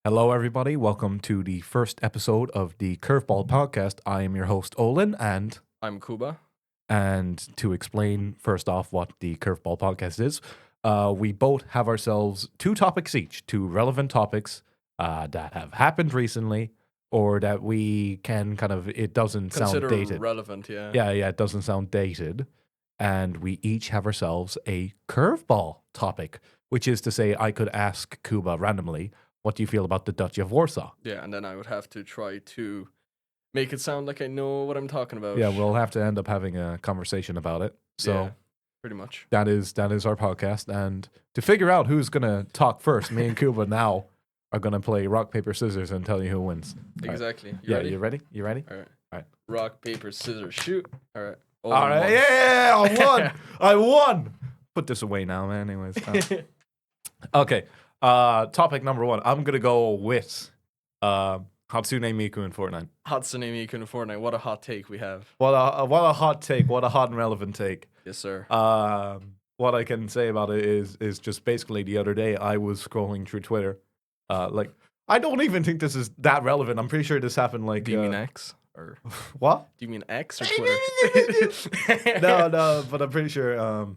Hello, everybody. Welcome to the first episode of the Curveball podcast. I am your host, Olan, I'm Kuba. and to explain first off what the Curveball podcast is, we both have ourselves two topics each, two relevant topics that have happened recently, or that we can it doesn't sound Consider dated. relevant, yeah. Yeah, it doesn't sound dated. And we each have ourselves a curveball topic, which is to say, I could ask Kuba randomly, what do you feel about the Duchy of Warsaw? Yeah, and then I would have to try to make it sound like I know what I'm talking about. Yeah, we'll have to end up having a conversation about it. So Yeah, pretty much. that is our podcast. And to figure out who's gonna talk first, me and Kuba now are gonna play rock, paper, scissors and tell you who wins. Exactly. Ready? You ready? You ready? All right. All right. Rock, paper, scissors, shoot. All right. All right. Yeah, I won. I won. Put this away now, man. Anyways. Okay. Topic number one. I'm gonna go with Hatsune Miku in Fortnite. Hatsune Miku in Fortnite. What a hot take we have. What a hot take. What a hot and relevant take. Yes, sir. What I can say about it is just basically the other day I was scrolling through Twitter. I don't even think this is that relevant. I'm pretty sure this happened like. Do you mean X or what? do you mean X or Twitter? No, but I'm pretty sure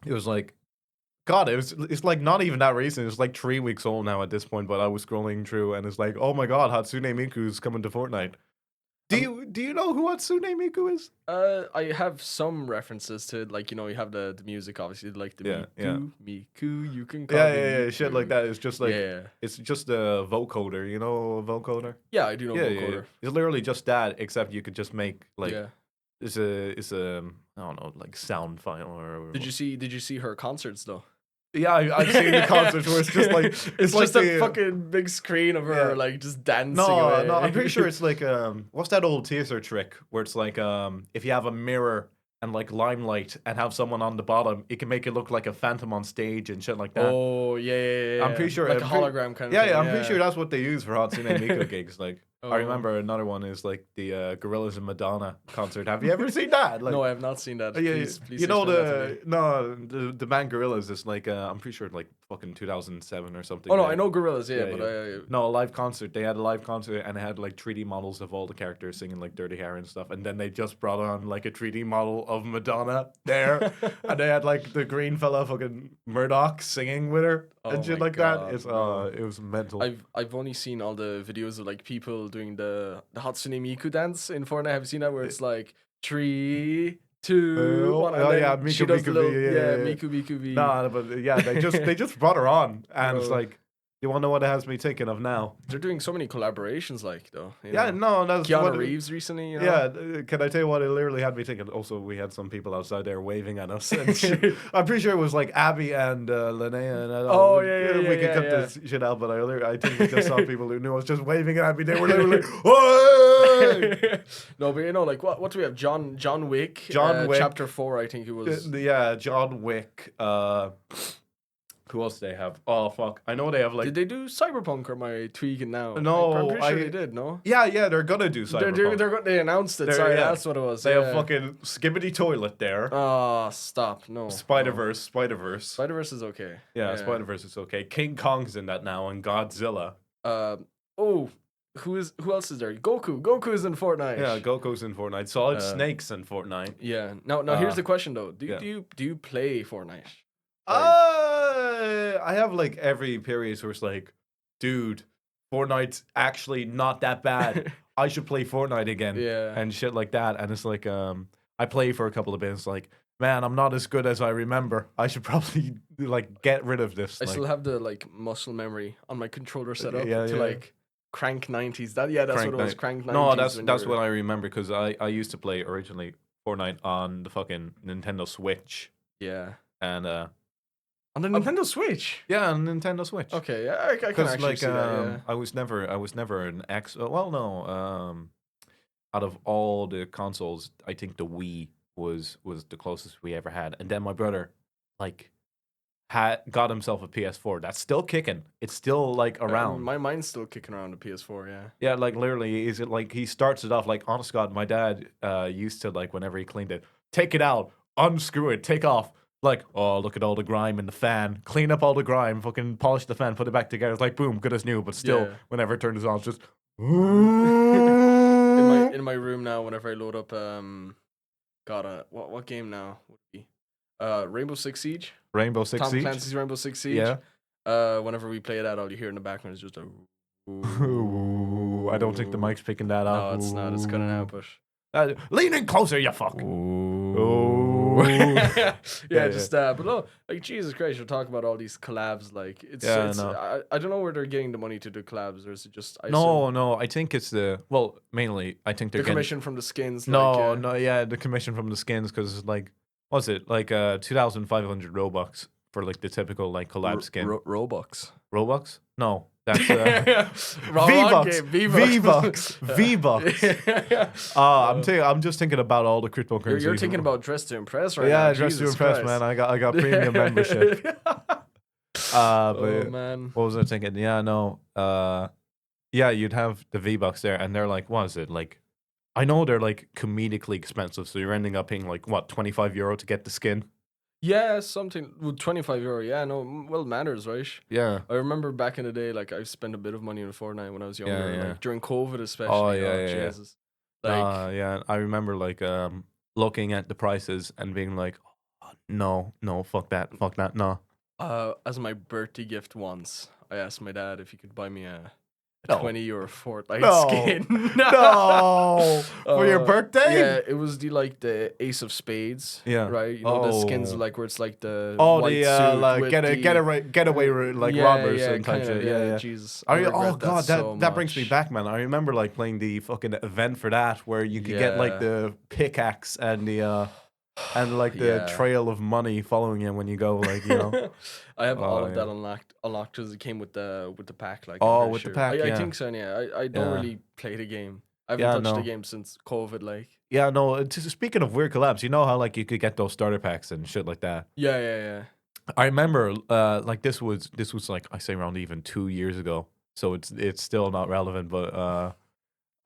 it was like. God, it's like not even that recent. It's like 3 weeks old now at this point. But I was scrolling through and it's like, oh my God, Hatsune Miku's coming to Fortnite. Do you know who Hatsune Miku is? I have some references to it, like, you have the music, obviously, like the Miku, you can call Yeah, shit like that. It's just like yeah. it's just a vocoder. You know a vocoder? Yeah, I do know vocoder. It's literally just that, except you could just make like Yeah. it's a I don't know, like sound file or. Did you see her concerts though? Yeah, I've seen the concerts where it's just like It's like just a fucking big screen of her like just dancing away. No, I'm pretty sure it's like what's that old teaser trick where it's like if you have a mirror and like limelight and have someone on the bottom, it can make it look like a phantom on stage and shit like that. Oh yeah. I'm pretty sure like a hologram kind of thing. Yeah, I'm pretty sure that's what they use for Hatsune Miku gigs. Like Oh. I remember another one is like the Gorillaz and Madonna concert. Have you ever seen that? Like, No, I have not seen that. Please you know explain that to me. the band Gorillaz is like I'm pretty sure like fucking 2007 or something. Oh no, I know Gorillas, but No, a live concert. They had a live concert and they had like 3D models of all the characters singing like Dirty Harry and stuff. And then they just brought on like a 3D model of Madonna there, and they had like the green fella fucking Murdoch singing with her and shit like that. It's it was mental. I've only seen all the videos of like people doing the Hatsune Miku dance in Fortnite. Have you seen that where it's like 3, 2, 1, and then Miku, she does Miku the little, V, yeah. Miku V. Nah, but yeah, they just brought her on, and it's Bro. like, you want to know what it has me thinking of now? They're doing so many collaborations, like though. Yeah, no, that's Keanu what Reeves recently. Yeah, can I tell you what it literally had me thinking? Also, we had some people outside there waving at us. And shit. I'm pretty sure it was like Abby and Linnea. And we could cut this shit out, but I think we just saw people who knew us just waving at me. They were literally, "Hey!" No, but like what do we have? John Wick. John Wick. Chapter 4, I think it was. Yeah, John Wick. Who else do they have? Oh fuck! I know they have like. Did they do Cyberpunk or am I tweaking now? No, I'm pretty sure they did. No. Yeah, they're gonna do Cyberpunk. They announced it. Sorry, that's what it was. They have fucking Skibbity Toilet there. Oh, stop! No. Spider-Verse. Spider-Verse is okay. Yeah, Spider-Verse is okay. King Kong's in that now, and Godzilla. Who else is there? Goku's in Fortnite. Yeah, Goku's in Fortnite. Solid Snake's in Fortnite. Yeah. Now here's the question though. Do you play Fortnite? I have like every period where it's like, dude, Fortnite's actually not that bad. I should play Fortnite again. Yeah. And shit like that. And it's like, I play for a couple of bits. Like, man, I'm not as good as I remember. I should probably like get rid of this. I still have the like muscle memory on my controller set up Yeah. like crank 90s. That's what it was. Crank 90s. No, that's what I remember because I used to play originally Fortnite on the fucking Nintendo Switch. Yeah. And on the Nintendo Switch. Yeah, on Nintendo Switch. Okay, yeah, I can actually see that. Yeah. I was never an ex. Well, no. Out of all the consoles, I think the Wii was the closest we ever had, and then my brother, like, got himself a PS4. That's still kicking. It's still like around. My mind's still kicking around the PS4. Yeah. Yeah, like literally, is it like he starts it off like, honest God, my dad used to like whenever he cleaned it, take it out, unscrew it, take off. Like, oh, look at all the grime in the fan. Clean up all the grime, fucking polish the fan, put it back together. It's like, boom, good as new. But still, Yeah. whenever it turns on, it's just... in my room now, whenever I load up what game now would it be? Rainbow Six Siege. Rainbow Six Tom Siege? Clancy's Rainbow Six Siege. Yeah. Whenever we play that, all you hear in the background is just a Ooh, I don't think the mic's picking that up. No, it's not. It's cutting out, but Lean in closer, you fuck. Ooh. yeah, but no, like Jesus Christ, you're talking about all these collabs. Like it's no. I don't know where they're getting the money to do collabs, or is it just No, I think it's mainly I think they're the commission from the skins. No, the commission from the skins because like what's it like 2,500 Robux for like the typical like collab skin. Robux. Robux? No, that's V-Bucks. V-Bucks. I'm just thinking about all the cryptocurrencies. You're thinking about Dress to Impress right now. Yeah, Dress to Impress, man. I got premium membership. But man. What was I thinking? Yeah, no. Yeah, you'd have the V-Bucks there, and they're like, what is it? Like, I know they're like comedically expensive, so you're ending up paying like what, €25 to get the skin? Yeah, something with €25. Yeah, no, well, it matters, right? Yeah. I remember back in the day, like I spent a bit of money on Fortnite when I was younger, Yeah. like during COVID especially. Oh yeah. Jesus. Like, yeah, I remember like looking at the prices and being like, oh, no, fuck that, no. As my birthday gift once, I asked my dad if he could buy me a No. €20 Fortnite skin. No, for your birthday? Yeah, it was the Ace of Spades. Yeah. Right. You know the skins like where it's like the Oh, white the suit like with getaway like robbers and type kinda, shit. Yeah. Jesus. Oh god, so that brings me much. back, man. I remember like playing the fucking event for that where you could get like Yeah. the pickaxe and the like the trail of money following you when you go, like, you know. I have all of yeah. that unlocked because it came with the pack. Like, Oh, I'm very with the sure. pack, I yeah. think so. Yeah, I don't Yeah. really play the game. I Yeah, haven't touched the no. game since COVID. Like, Yeah, no. Speaking of weird collabs, you know how like you could get those starter packs and shit like that. yeah. I remember, like this was like I say around even 2 years ago, so it's still not relevant. But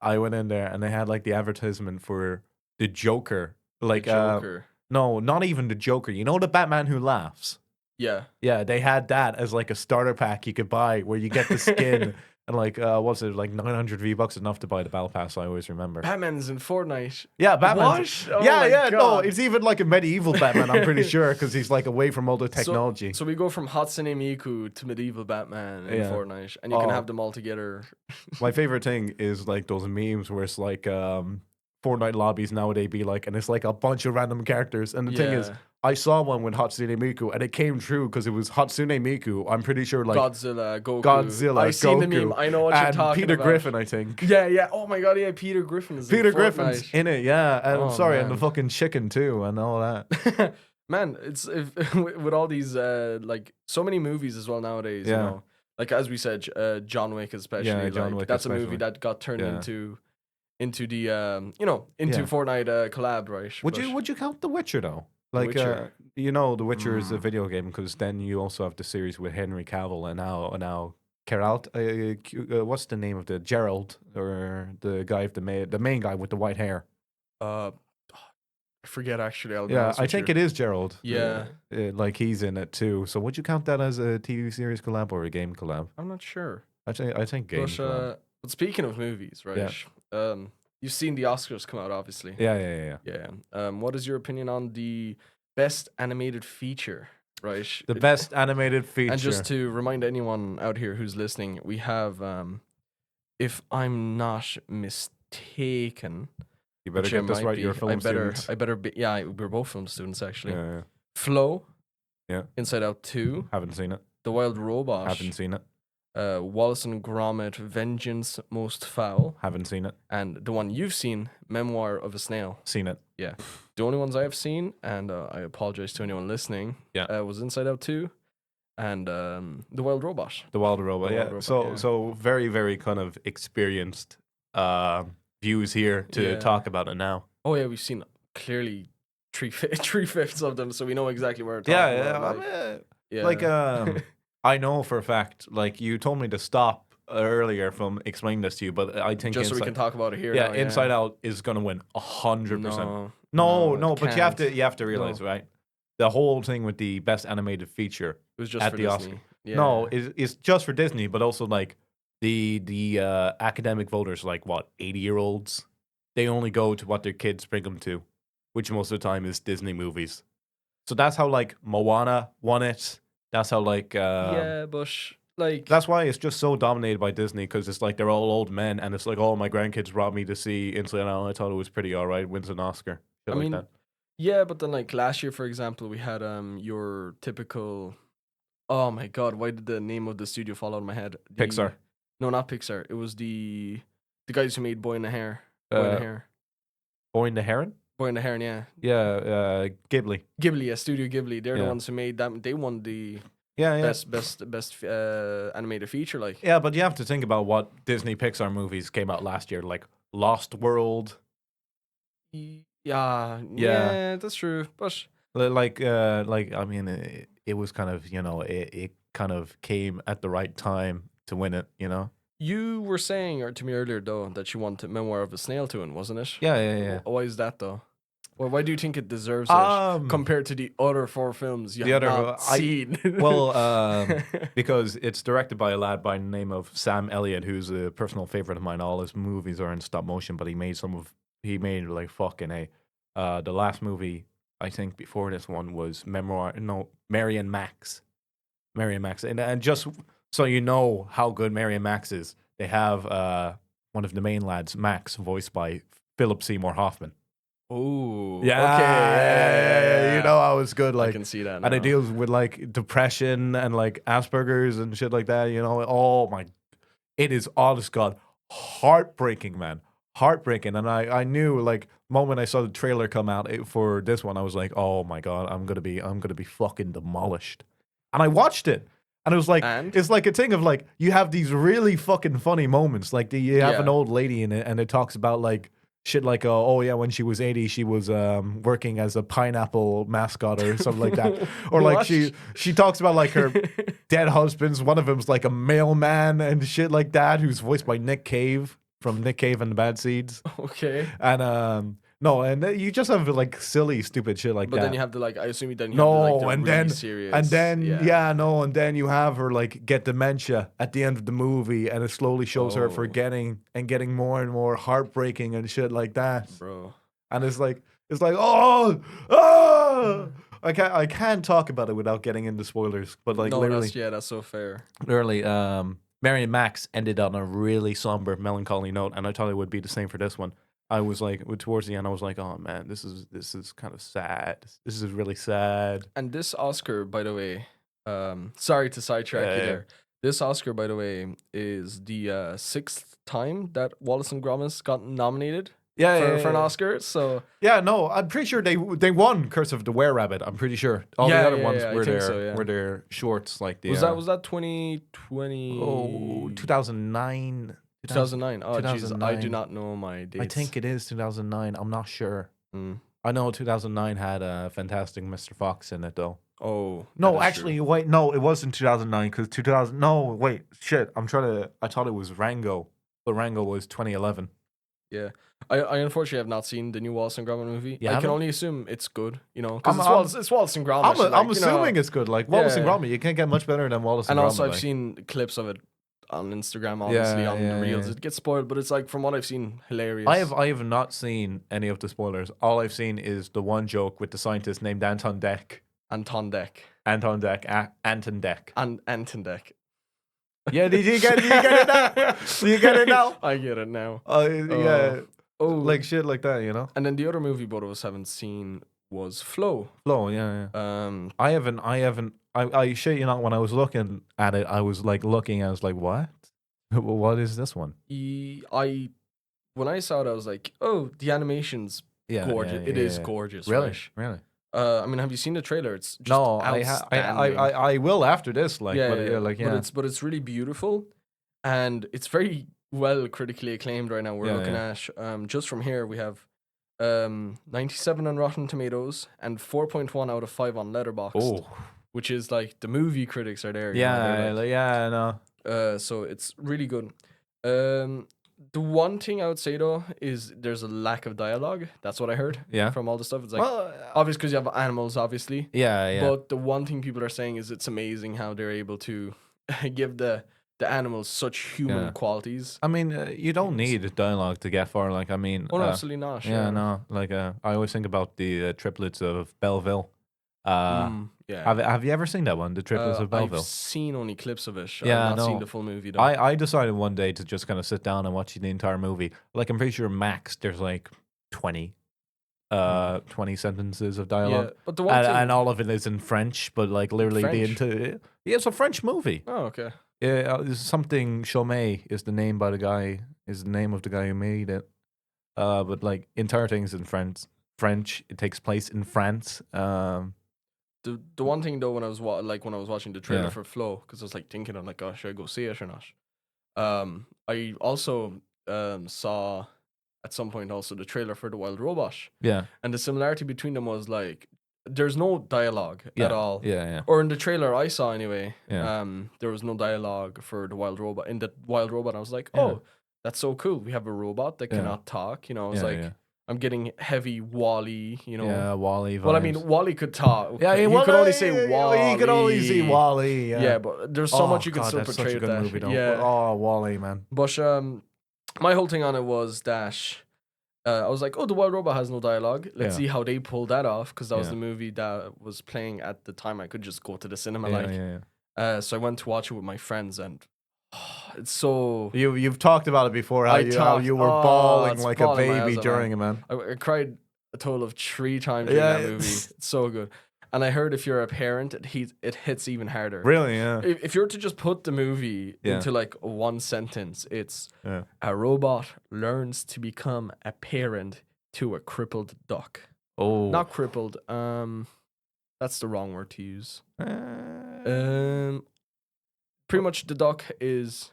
I went in there and they had like the advertisement for the Joker, like Joker. no, not even the Joker. You know the Batman who laughs. Yeah. Yeah, they had that as like a starter pack you could buy where you get the skin and like what's it like 900 V-Bucks enough to buy the battle pass. I always remember. Batman's in Fortnite. Yeah, Batman. What? Oh yeah, my yeah. No, God. it's even like a medieval Batman. I'm pretty sure because he's like away from all the technology. So we go from Hatsune Miku to medieval Batman in Yeah. Fortnite, and you can Oh. have them all together. My favorite thing is like those memes where it's like Fortnite lobbies nowadays be like, and it's like a bunch of random characters. And the thing is, Yeah. I saw one with Hatsune Miku, and it came true because it was Hatsune Miku. I'm pretty sure like Godzilla, Goku. Godzilla, I seen the Goku, meme. I know what you're and talking Peter about. Griffin, I think. Yeah. Oh my God, yeah. Peter Griffin is Peter in Griffin's Fortnite. in it, yeah. And I'm Oh, sorry, and the man. fucking chicken too, and all that. Man, it's with all these like so many movies as well nowadays. Yeah. You know, like as we said, John Wick especially. Yeah, John like, Wick that's a especially. movie that got turned Yeah. into the into Yeah. Fortnite collab, right? Would you count The Witcher though? Like Witcher. you know, The Witcher is a video game because then you also have the series with Henry Cavill and now Geralt. What's the name of the Gerald or the guy of the main guy with the white hair? I forget actually. I'll be Yeah, honest I with think you. it is Gerald. Yeah. Like he's in it too. So would you count that as a TV series collab or a game collab? I'm not sure. I think game collab. But speaking of movies, right? You've seen the Oscars come out, obviously. Yeah. Yeah. What is your opinion on the best animated feature? Right. The best animated feature. And just to remind anyone out here who's listening, we have, if I'm not mistaken, you better which I get this might right. be, You're a film student. I better be. Yeah, we're both film students actually. Yeah. Flow. Yeah. Inside Out 2. Haven't seen it. The Wild Robot. Haven't seen it. Wallace and Gromit, Vengeance Most Foul. Haven't seen it. And the one you've seen, Memoir of a Snail. Seen it. Yeah. The only ones I've seen, and I apologize to anyone listening, was Inside Out 2 and The Wild Robot. The Wild Robot, The yeah. Wild Robot, so yeah. so very, very kind of experienced views here to Yeah. talk about it now. Oh, yeah, we've seen clearly three-fifths of them, so we know exactly where it's Like I know for a fact, like you told me to stop earlier from explaining this to you, but I think just so we Inside- can talk about it here. yeah, now, Inside Out is gonna win 100%. No, No, no, it but you have can't. to realize, right? the whole thing with the best animated feature It was just at for the Disney. Oscar. Yeah. No, it's just for Disney, but also like the academic voters, like what 80-year-olds, they only go to what their kids bring them to, which most of the time is Disney movies. So that's how like Moana won it. That's how like Yeah, but like that's why it's just so dominated by Disney, because it's like they're all old men, and it's like, oh, my grandkids brought me to see Inside Out. I thought it was pretty alright. Wins an Oscar. I Shit like mean, that. yeah, but then like last year, for example, we had your typical. Oh my god, why did the name of the studio fall out of my head? Pixar. No, not Pixar. It was the guys who made Boy in the Hair. Boy in the Hair. Boy and the Heron. Boy in the Heron, yeah. Yeah, Ghibli. Ghibli, yeah, Studio Ghibli. They're the Yeah. ones who made that. They won the Yeah, yeah. best animated feature. Like, Yeah, but you have to think about what Disney Pixar movies came out last year, like Lost World. yeah, that's true. But Like I mean, it was kind of, it kind of came at the right time to win it, you were saying to me earlier though that you wanted Memoir of a Snail to win, wasn't it? Yeah. Why is that though? Well, why do you think it deserves Um, it compared to the other 4 films you have not seen? Because it's directed by a lad by the name of Sam Elliott, who's a personal favorite of mine. All his movies are in stop motion, but he made like fucking a. The last movie I think before this one was Mary and Max, and just so you know how good Mary and Max is, they have one of the main lads, Max, voiced by Philip Seymour Hoffman. Oh, Yeah, okay, yeah. You know how it's good. Like, I can see that now. and it deals with like depression and like Asperger's and shit like that. Oh my, it is honest God, heartbreaking, man, heartbreaking. And I knew like moment I saw the trailer come out for this one, I was like, oh my God, I'm gonna be fucking demolished. And I watched it. And it was like, it's like a thing of like, you have these really fucking funny moments. Like, you have an old lady in it, and it talks about like shit like, oh yeah, when she was 80, she was working as a pineapple mascot or something like that. Or like she talks about like her dead husbands. One of them's like a mailman and shit like that, who's voiced by Nick Cave from Nick Cave and the Bad Seeds. Okay. And no, and you just have like silly, stupid shit like that. But then you have I assume you then you have the, like, the really serious. And then you have her like get dementia at the end of the movie, and it slowly shows her forgetting and getting more and more heartbreaking and shit like that. Bro. And it's like I can't talk about it without getting into spoilers. But like literally, that's so fair. Literally, Mary and Max ended on a really somber, melancholy note, and I thought it would be the same for this one. I was like, towards the end, I was like, oh man, this is kind of sad. This is really sad. And this Oscar, by the way, sorry to sidetrack you there. This Oscar, by the way, is the 6th time that Wallace and Gromit got nominated for an Oscar. So no, I'm pretty sure they won Curse of the Were-Rabbit. I'm pretty sure all the other ones were their shorts. Like the was that 2020? Oh, 2009. 2009. Oh, jeez, I do not know my dates. I think it is 2009. I'm not sure. I know 2009 had a fantastic Mr. Fox in it, though. Oh. No, actually, wait. No, it wasn't 2009 because 2000. No, wait. Shit. I thought it was Rango, but Rango was 2011. Yeah. I unfortunately have not seen the new Wallace and Gromit movie. Yeah, I can only assume it's good, because it's Wallace and Gromit. I'm assuming it's good. Like Wallace and Gromit, you can't get much better than Wallace and Gromit. And also, I've seen clips of it on Instagram, obviously, on the reels. It gets spoiled, but it's like, from what I've seen, hilarious. I have not seen any of the spoilers. All I've seen is the one joke with the scientist named Anton Deck. Anton Deck. Anton Deck. Anton Deck. Anton Deck. Yeah, did you get it now? Do you get it now? I get it now. Yeah. Oh, like shit like that, And then the other movie both of us haven't seen was Flow. Flow, yeah. I haven't. I shit you not. When I was looking at it, I was like looking. I was like, what? What is this one? When I saw it, I was like, oh, the animation's gorgeous. It is gorgeous. Really, right? really. I mean, have you seen the trailer? It's just outstanding. I will after this. Like, but it's really beautiful, and it's very well critically acclaimed right now. We're looking at just from here we have 97 on Rotten Tomatoes and 4.1 out of 5 on Letterboxd, which is like the movie critics are there. I know. So it's really good. The one thing I would say though is there's a lack of dialogue. That's what I heard. Yeah. From all the stuff. It's like Well, obvious because you have animals, obviously. yeah. But the one thing people are saying is it's amazing how they're able to give the animals such human qualities. I mean, you don't need dialogue to get far. Like, I mean, Oh, no, absolutely not. Sure. yeah, no. Like, I always think about the triplets of Belleville. Yeah. Have you ever seen that one, the triplets of Belleville? I've seen only clips of it. Yeah, I've not seen no. the full movie though. I decided one day to just kind of sit down and watch the entire movie. Like, I'm pretty sure max there's like 20 sentences of dialogue. Yeah, but the one And all of it is in French, but like literally French? yeah, it's a French movie. Oh, okay. Yeah, it's something Chaumet is the name of the guy who made it. But like entire things in French. It takes place in France. The one thing though when I was watching the trailer for Flow, because I was like thinking, I'm like, oh, should I go see it or not? I also saw at some point also the trailer for The Wild Robot. Yeah. And the similarity between them was like there's no dialogue at all. Yeah. Or in the trailer I saw anyway, Yeah. there was no dialogue for the Wild Robot. In the Wild Robot I was like, oh, that's so cool. We have a robot that cannot talk, I was like I'm getting heavy Wall-E, Yeah, Wall-E vibes. Well, I mean, Wall-E could talk. Yeah, he could only say Wall-E. He could only see Wall-E. Yeah, but there's so much you can still that's portray such a with good that. movie, though. Yeah. Oh, Wall-E, man. But my whole thing on it was that I was like, oh, The Wild Robot has no dialogue. Let's see how they pull that off, because that was the movie that was playing at the time. I could just go to the cinema. So I went to watch it with my friends, and it's so... You've talked about it before, how you were bawling like a baby during it, man. I cried a total of 3 times during that movie. It's so good. And I heard if you're a parent, it hits even harder. Really, yeah. If you were to just put the movie into like one sentence, it's a robot learns to become a parent to a crippled duck. Oh. Not crippled. That's the wrong word to use. Pretty much the duck is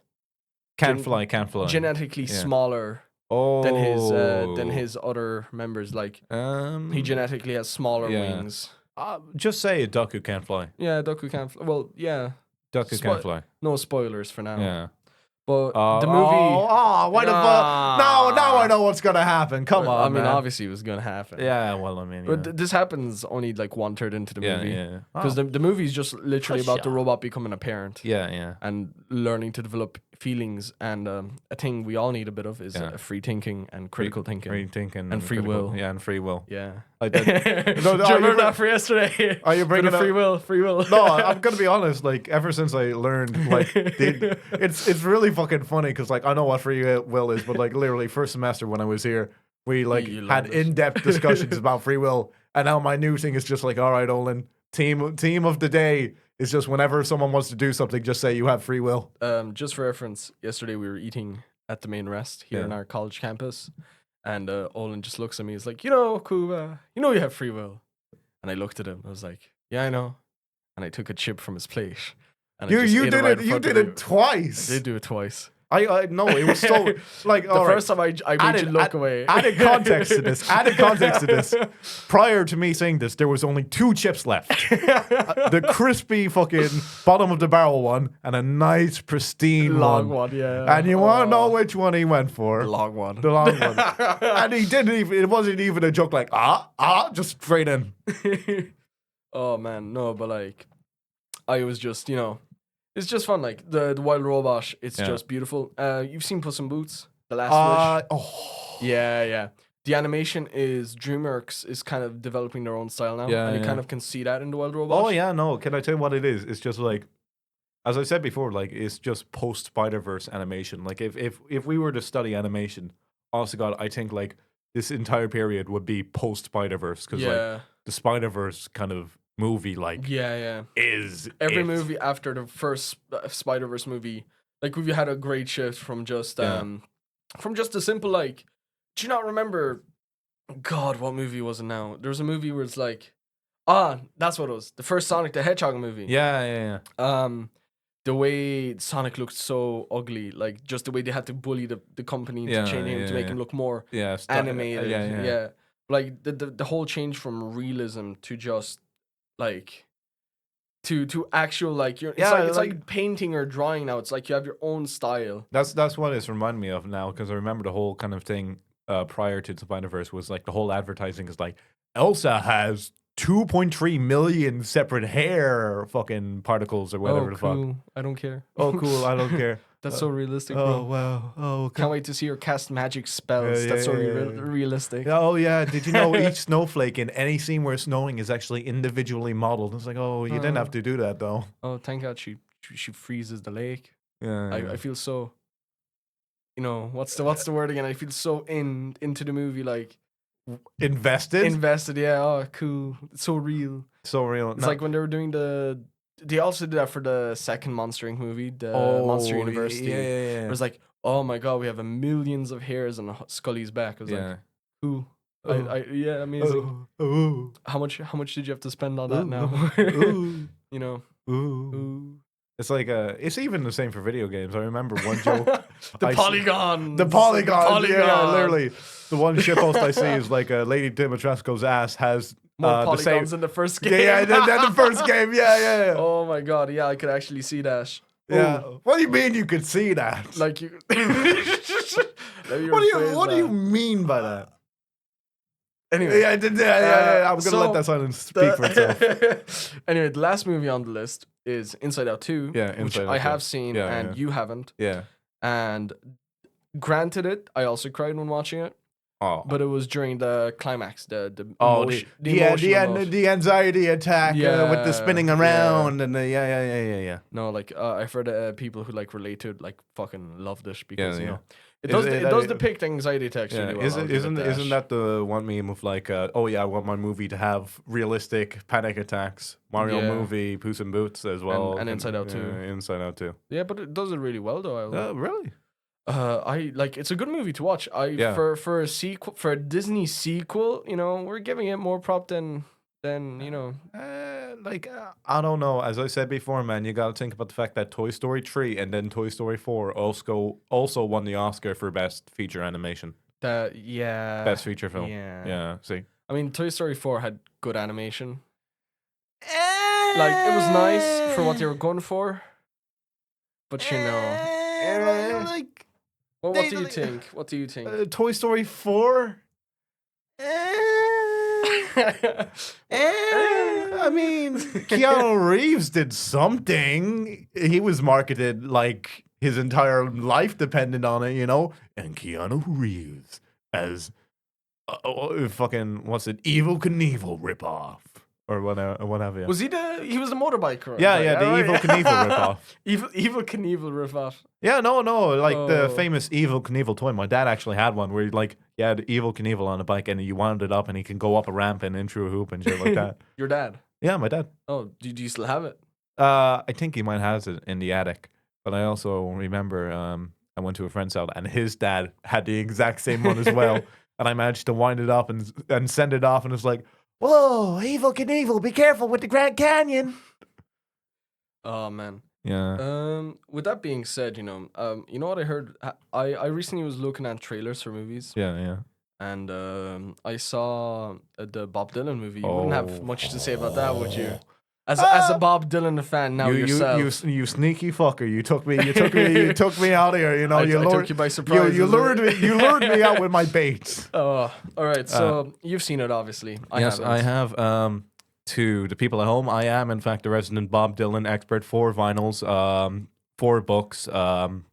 can't fly. Genetically smaller than his other members. Like he genetically has smaller wings. Just say a duck who can't fly. Yeah, a duck who can't fly. Well, yeah. Duck who can't fly. No spoilers for now. Yeah. But the movie... what the fuck? Now I know what's going to happen. Come on, I mean, man. obviously it was going to happen. Yeah, well, I mean... But this happens only like 1/3 into the movie. Yeah. Because the movie is just literally about the robot becoming a parent. Yeah. And learning to develop feelings. And a thing we all need a bit of is free thinking and critical thinking. Free thinking. And free will. Yeah, and free will. Yeah. I did. Do you remember that for yesterday? Are you bringing free will? Free will. No, I'm gonna be honest. Like, ever since I learned, like, it's really fucking funny because, like, I know what free will is, but like, literally, first semester when I was here, we like had in-depth discussions about free will, and now my new thing is just like, all right, Olan, team of the day is just whenever someone wants to do something, just say you have free will. Just for reference, yesterday we were eating at the main rest here in our college campus. And Olan just looks at me. He's like, Kuba, you have free will. And I looked at him. I was like, yeah, I know. And I took a chip from his plate. And You did it twice. I did do it twice. I know, it was so like the first time I made you look away. Added context to this. Prior to me saying this, there was only 2 chips left. The crispy fucking bottom of the barrel one and a nice pristine long one. Yeah. And you want to know which one he went for? The long one. And he didn't even. It wasn't even a joke like just straight in. Oh man, no, but like, I was just it's just fun. Like the Wild Robot, it's just beautiful. You've seen Puss in Boots, The Last Wish. Yeah. The animation is DreamWorks is kind of developing their own style now, and you kind of can see that in the Wild Robot. Oh yeah, no. Can I tell you what it is? It's just like, as I said before, like it's just post Spider-Verse animation. Like if we were to study animation, honest to God, I think like this entire period would be post Spider-Verse because like the Spider-Verse kind of movie is every movie after the first Spider-Verse movie, like we've had a great shift from just a simple like, do you not remember, God, what movie was it now? There's a movie where it's like, that's what it was, the first Sonic the Hedgehog movie. Yeah. The way Sonic looked so ugly, like just the way they had to bully the company into changing him to make him look more animated. Like the whole change from realism to just like to actual like it's like painting or drawing now. It's like you have your own style. That's what it's reminding me of now, because I remember the whole kind of thing prior to the Spider-Verse was like the whole advertising is like Elsa has 2.3 million separate hair fucking particles or whatever the cool. fuck. I don't care. Oh, cool. I don't care. That's so realistic, bro. Oh, wow. Oh, okay. Can't wait to see her cast magic spells. That's so realistic. Oh, yeah. Did you know each snowflake in any scene where it's snowing is actually individually modeled? It's like, oh, you didn't have to do that, though. Oh, thank God she freezes the lake. Yeah. I feel so, what's the word again? I feel so into the movie, like invested. Yeah. Oh, cool. It's so real. It's like when they were doing they also did that for the second Monster Inc. movie, the Monster University. Yeah. It was like, oh my God, we have millions of hairs on Scully's back. I was like, cool. Amazing. How much did you have to spend on that now? Ooh. It's like it's even the same for video games. I remember one joke. The polygon. Yeah, literally. The one shitpost I see is like Lady Dimitrescu's ass has more polygons in the first game. Yeah, than the first game. Yeah. Oh my God, yeah, I could actually see that. Yeah. Ooh. What do you mean you could see that? Like you. What do you mean by that? Anyway, yeah. I'm gonna let that silence speak for itself. Anyway, the last movie on the list is Inside Out 2, which I have seen and you haven't. Yeah. And granted I also cried when watching it. Oh. But it was during the climax, the anxiety attack with the spinning around and the yeah. No, like I've heard people who like relate to it, like fucking loved it because it does depict anxiety attacks really well. Isn't that the one meme of like I want my movie to have realistic panic attacks? Mario movie, Puss in Boots as well, and Inside Out 2. Inside Out 2. Yeah, but it does it really well though. Really? I like it's a good movie to watch. For a sequel, for a Disney sequel, we're giving it more prop than I don't know. As I said before, man, you got to think about the fact that Toy Story 3 and then Toy Story 4 also won the Oscar for Best Feature Animation. Best Feature Film. Yeah. See, I mean, Toy Story 4 had good animation. Like it was nice for what they were going for, but Well, what do you think? What do you think? Toy Story 4? I mean, Keanu Reeves did something. He was marketed like his entire life depended on it, And Keanu Reeves as fucking Evil Knievel ripoff. Or what have you? Was he was the motorbiker? Yeah, the Evil Knievel ripoff. Evil Knievel ripoff. Yeah, no, like the famous Evil Knievel toy. My dad actually had one where he had Evil Knievel on a bike and you wound it up and he can go up a ramp and in through a hoop and shit like that. Your dad? Yeah, my dad. Oh, do you still have it? I think he might have it in the attic. But I also remember I went to a friend's house and his dad had the exact same one as well. And I managed to wind it up and send it off and it's like, whoa, Evil Knievel, be careful with the Grand Canyon. Oh, man. Yeah. With that being said, you know what I heard? I recently was looking at trailers for movies. Yeah. And I saw the Bob Dylan movie. You wouldn't have much to say about that, would you? As a Bob Dylan fan now yourself. You sneaky fucker. You took me out of here, I took you by surprise. You lured me out with my baits. Oh, all right. So you've seen it, obviously. Yes, I have. To the people at home, I am in fact a resident Bob Dylan expert. 4 vinyls, 4 books. 11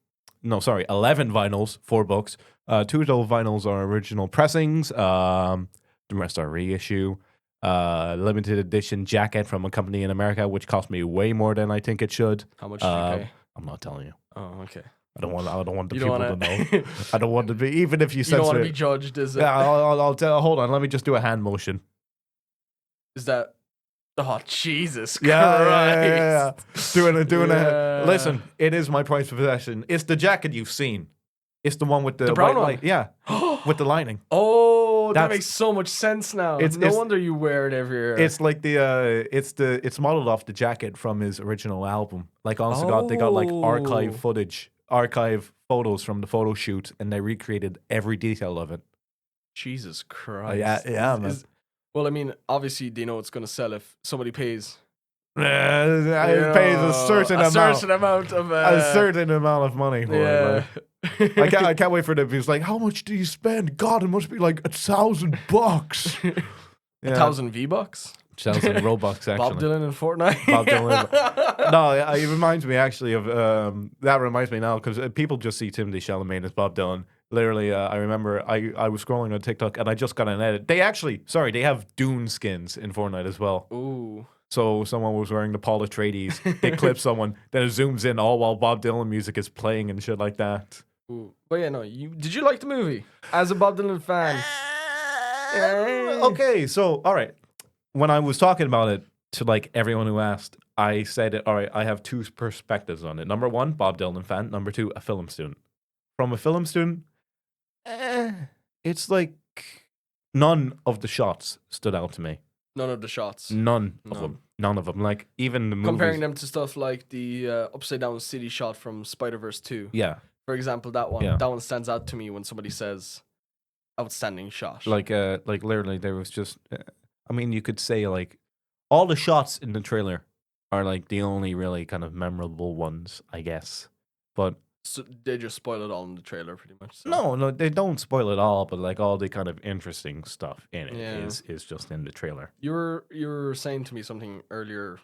vinyls, 4 books. 2 of those vinyls are original pressings. The rest are reissue. Limited edition jacket from a company in America, which cost me way more than I think it should. How much did you pay? I'm not telling you. Oh, okay. I don't want the people to know. I don't want to be, even if you censor it. You don't want to be judged, is it? Yeah, I'll tell. Hold on, let me just do a hand motion. Is that? Oh, Jesus Christ. Yeah. Doing a. Listen, it is my prized possession. It's the jacket you've seen. It's the one with the brown white one. light. Yeah, with the lining. Oh, that makes so much sense now. It's no wonder you wear it everywhere. It's like it's modeled off the jacket from his original album. Like, honest to God, they got like archive photos from the photo shoot, and they recreated every detail of it. Jesus Christ. Yeah, man. Well, I mean, obviously they know it's going to sell if somebody pays it pays a certain amount of a certain amount of money for it. yeah. Like. I can't wait for them. He's like, how much do you spend? God, it must be like $1,000. 1,000 V-Bucks. 1,000 Robux, actually. Bob Dylan and Fortnite. Bob Dylan. No, it reminds me actually of that reminds me now because people just see Timothy Chalamet as Bob Dylan. Literally, I remember I was scrolling on TikTok and I just got an edit. They have Dune skins in Fortnite as well. Ooh. So someone was wearing the Paul Atreides. They clip someone, then it zooms in all while Bob Dylan music is playing and shit like that. Ooh. But yeah, no. Did you like the movie as a Bob Dylan fan? Okay, so all right. When I was talking about it to like everyone who asked, I said, all right, I have two perspectives on it. Number one, Bob Dylan fan. Number two, a film student. From a film student, it's like none of the shots stood out to me. None of the shots. None of them. Like even the movies. Comparing them to stuff like the upside down city shot from Spider-Verse 2. Yeah. For example, that one. Yeah. That one stands out to me when somebody says outstanding shot. Like literally there was just I mean you could say like all the shots in the trailer are like the only really kind of memorable ones, I guess. But so they just spoil it all in the trailer pretty much. So. No, they don't spoil it all, but like all the kind of interesting stuff in it is just in the trailer. You were saying to me something earlier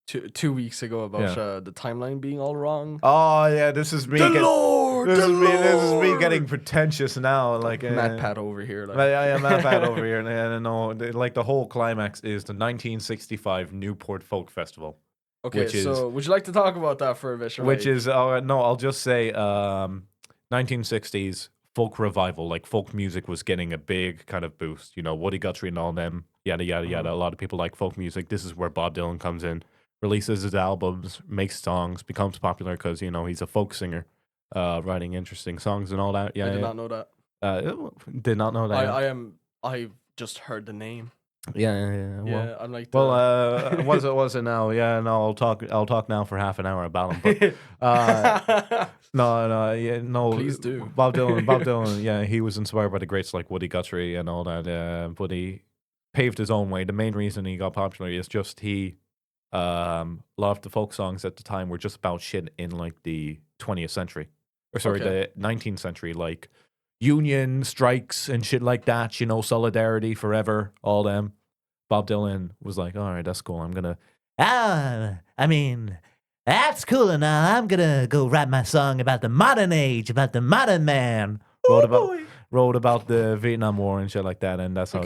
2 weeks ago about the timeline being all wrong. Oh yeah, this is me. This is me getting pretentious now. Like Matt Pat over here. Like. I am Matt Pat over here. And no, like the whole climax is the 1965 Newport Folk Festival. Okay, so would you like to talk about that for a bit? Which is no, I'll just say 1960s folk revival. Like folk music was getting a big kind of boost. You know, Woody Guthrie and all them. Yada yada yada. A lot of people like folk music. This is where Bob Dylan comes in. Releases his albums, makes songs, becomes popular because, you know, he's a folk singer, writing interesting songs and all that. Yeah, I did not know that. Did not know that. I just heard the name. Yeah. Yeah, I'm like. Was it now? Yeah, no. I'll talk now for half an hour about him. But no. Please do. Bob Dylan. Yeah, he was inspired by the greats like Woody Guthrie and all that. But he paved his own way. The main reason he got popular is just a lot of the folk songs at the time were just about shit in like the 20th century, or sorry, the 19th century, like union strikes and shit like that. You know, solidarity forever, all them. Bob Dylan was like, all right, that's cool. I'm gonna. I mean, that's cool enough. I'm gonna go write my song about the modern age, about the modern man. Wrote about the Vietnam War and shit like that, and that's how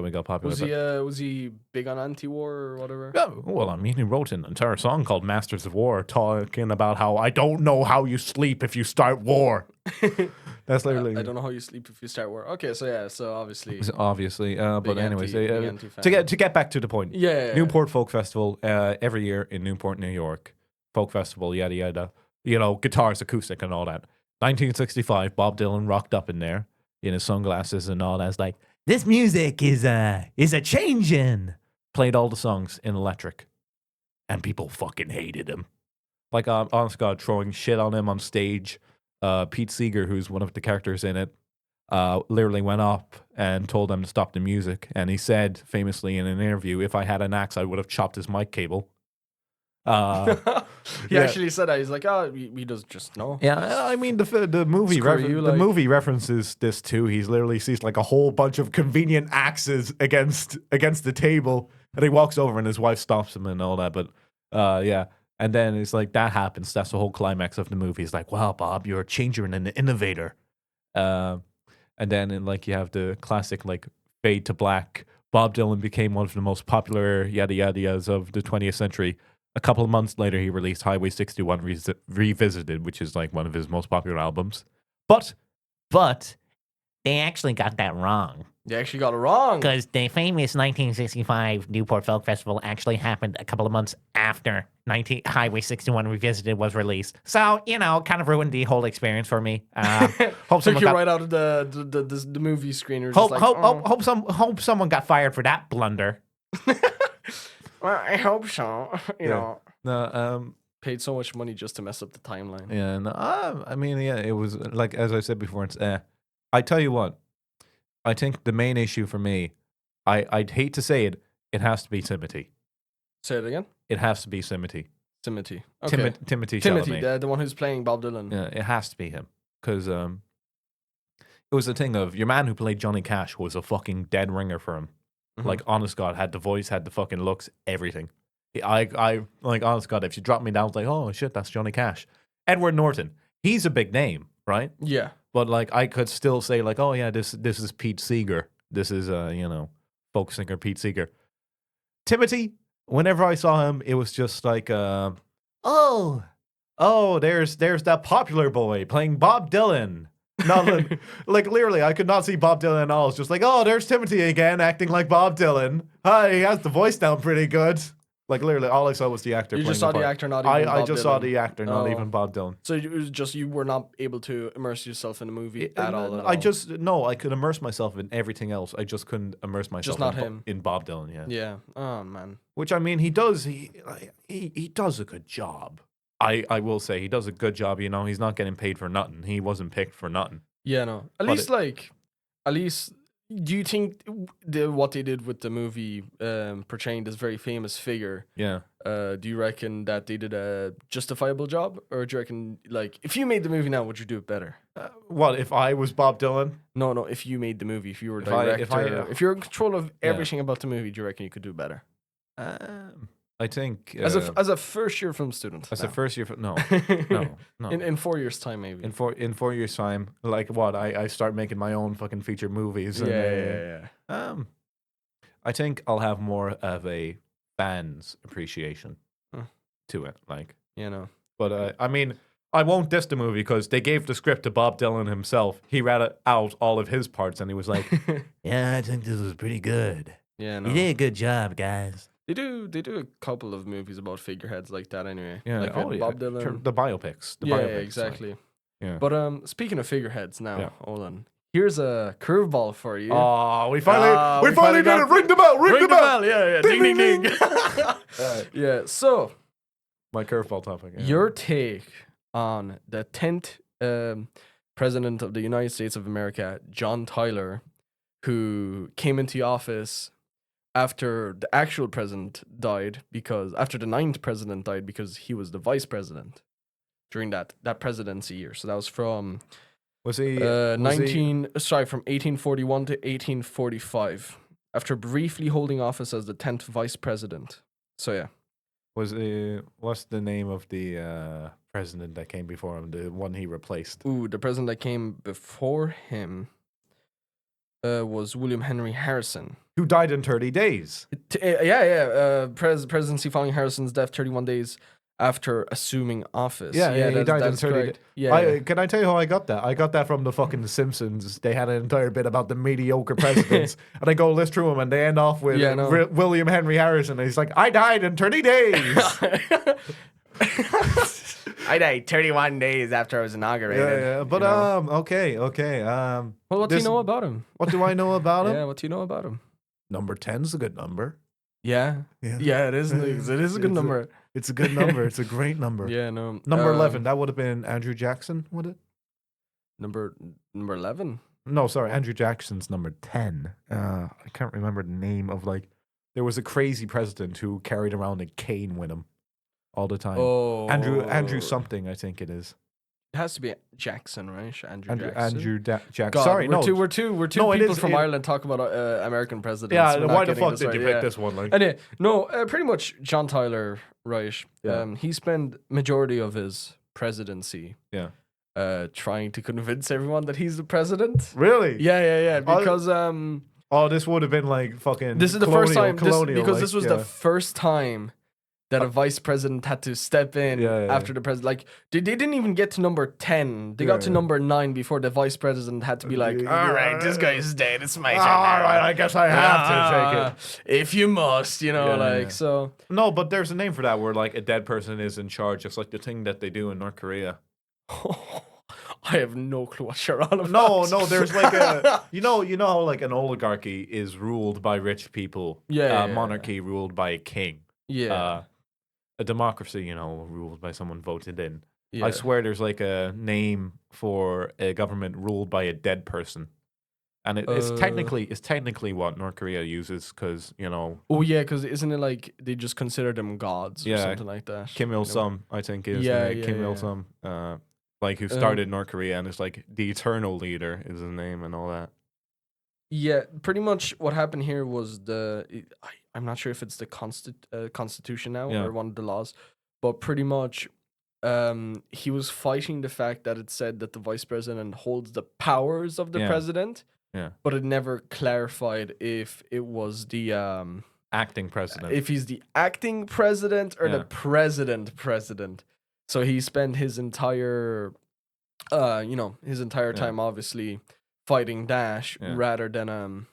we got popular. Was he big on anti-war or whatever? Yeah, well, I mean, he wrote an entire song called "Masters of War," talking about how I don't know how you sleep if you start war. That's literally. I don't know how you sleep if you start war. Okay, so yeah, so obviously. But anyways, to get back to the point. Yeah. Newport Folk Festival every year in Newport, New York. Folk Festival, yada yada. You know, guitars, acoustic, and all that. 1965, Bob Dylan rocked up in there in his sunglasses and all that. It's like, this music is a changing. Played all the songs in electric, and people fucking hated him. Like, honest God, throwing shit on him on stage. Pete Seeger, who's one of the characters in it, literally went up and told them to stop the music. And he said famously in an interview, if I had an axe, I would have chopped his mic cable. He actually said that. He's like, oh, he does just know. Yeah, I mean the movie movie references this too. He's literally sees like a whole bunch of convenient axes against the table, and he walks over and his wife stops him and all that. But yeah, and then it's like that happens. That's the whole climax of the movie. It's like, wow, Bob, you're a changer and an innovator. And then like you have the classic like fade to black. Bob Dylan became one of the most popular yada yadas of the 20th century. A couple of months later, he released Highway 61 Revisited, which is like one of his most popular albums. But they actually got that wrong. They actually got it wrong. Because the famous 1965 Newport Folk Festival actually happened a couple of months after Highway 61 Revisited was released. So, you know, kind of ruined the whole experience for me. Took you right out of the movie screener. Hope someone got fired for that blunder. Well, I hope so. You know. No, paid so much money just to mess up the timeline. Yeah, no, I mean, yeah, it was like as I said before. It's I tell you what, I think the main issue for me, I'd hate to say it, it has to be Timothy. Say it again. It has to be Timothy. Timothy. Okay. Timothy Timothy, Chalamet. the one who's playing Bob Dylan. Yeah, it has to be him. Because it was the thing of your man who played Johnny Cash was a fucking dead ringer for him. Mhm. Like, honest God, had the voice, had the fucking looks, everything. I like, honest God, if you drop me down, it's like, oh shit, that's Johnny Cash. Edward Norton, he's a big name, right? Yeah. But like, I could still say like, oh yeah, this is Pete Seeger. This is folk singer Pete Seeger. Timothy, whenever I saw him, it was just like, oh, there's that popular boy playing Bob Dylan. Not like literally, I could not see Bob Dylan at all. It's just like, oh, there's Timothy again, acting like Bob Dylan. Hi, he has the voice down pretty good. Like literally, all I saw was the actor. You just playing saw the actor, not even Bob I just saw Dylan. the actor, not even Bob Dylan. So it was just you were not able to immerse yourself in the movie at all. I just I could immerse myself in everything else. I just couldn't immerse myself Just not him. in Bob Dylan. Yeah. Yeah. Oh man. Which I mean, he does. He does a good job. I will say he does a good job. You know, he's not getting paid for nothing. He wasn't picked for nothing. Yeah. No. At least. Do you think what they did with the movie portraying this very famous figure? Yeah. Do you reckon that they did a justifiable job, or do you reckon like if you made the movie now, would you do it better? What if I was Bob Dylan? No. If you made the movie, if you were If I- director, if you're in control of Yeah. everything about the movie, do you reckon you could do better? I think As a first year film student. as a now. first year. No. No. In 4 years' time, maybe. In 4 years' time, like what? I start making my own fucking feature movies. Yeah. I think I'll have more of a fan's appreciation to it. Like, You know. but I mean, I won't diss the movie because they gave the script to Bob Dylan himself. He read out all of his parts, and he was like, "Yeah, I think this was pretty good. Yeah, no. You did a good job, guys." They do a couple of movies about figureheads like that anyway. Yeah, Like Bob Dylan. the biopics. The Yeah, biopics, exactly. like, yeah. But speaking of figureheads now, Yeah. Olan, here's a curveball for you. Oh, we we finally finally did it. got- Ring the bell. Ring the bell. Yeah. Ding, Ding, ding, ding, Alright. Yeah, so My curveball topic. Yeah. your take on the 10th president of the United States of America, John Tyler, who came into office after the actual president died after the 9th president died because he was the vice president during that presidency year. So that was from was he from 1841 to 1845 after briefly holding office as the 10th vice president. So yeah. What's the name of the president that came before him? The one he replaced. Ooh, the president that came before him was William Henry Harrison. Who died in 30 days. Presidency following Harrison's death 31 days after assuming office. Yeah, he died in 30 days. Yeah. Can I tell you how I got that? I got that from the fucking The Simpsons. They had an entire bit about the mediocre presidents. And I go list through them and they end off with William Henry Harrison. And he's like, I died in 30 days. I died 31 days after I was inaugurated. Yeah. But, okay. Well, what do you know about him? What do I know about him? Yeah, what do you know about him? Number 10's a good number. Yeah, it is. It is a good number. It's a good number. It's a great number. Yeah, no. Number 11, that would have been Andrew Jackson, would it? Number 11? No, sorry, Andrew Jackson's number 10. I can't remember the name of, there was a crazy president who carried around a cane with him all the time. Oh. Andrew something, I think it is. It has to be Jackson, right? Andrew Jackson. God, Sorry, we're two people from Ireland talk about American presidents. Yeah, We're why not the getting fuck this did you right, pick this one? Like? Anyway, no, pretty much John Tyler, right? Yeah. He spent majority of his presidency Yeah. trying to convince everyone that he's the president. Really? Yeah. Because oh, this would have been like fucking. This is the first time colonial, this was the first time that a vice president had to step in after the president. Like they didn't even get to number 10. They got to number 9 before the vice president had to be like, all right, this guy's dead. It's my turn. All right, I guess I have to take it. If you must, so. No, but there's a name for that where like a dead person is in charge. It's like the thing that they do in North Korea. I have no clue what you're on about. No, there's like a you know how like an oligarchy is ruled by rich people. Monarchy ruled by a king. Yeah. A democracy, ruled by someone voted in. Yeah. I swear there's like a name for a government ruled by a dead person. and it's technically what North Korea uses because Oh yeah, because isn't it like they just consider them gods or something like that? Kim Il Sung, I think is Kim Il Sung, like who started North Korea, and it's like the eternal leader is his name and all that. Yeah, pretty much what happened here was I'm not sure if it's the constitution now or one of the laws, but pretty much he was fighting the fact that it said that the vice president holds the powers of the president. Yeah. But it never clarified if it was the acting president. If he's the acting president or the president. So he spent his entire time obviously fighting Dash rather than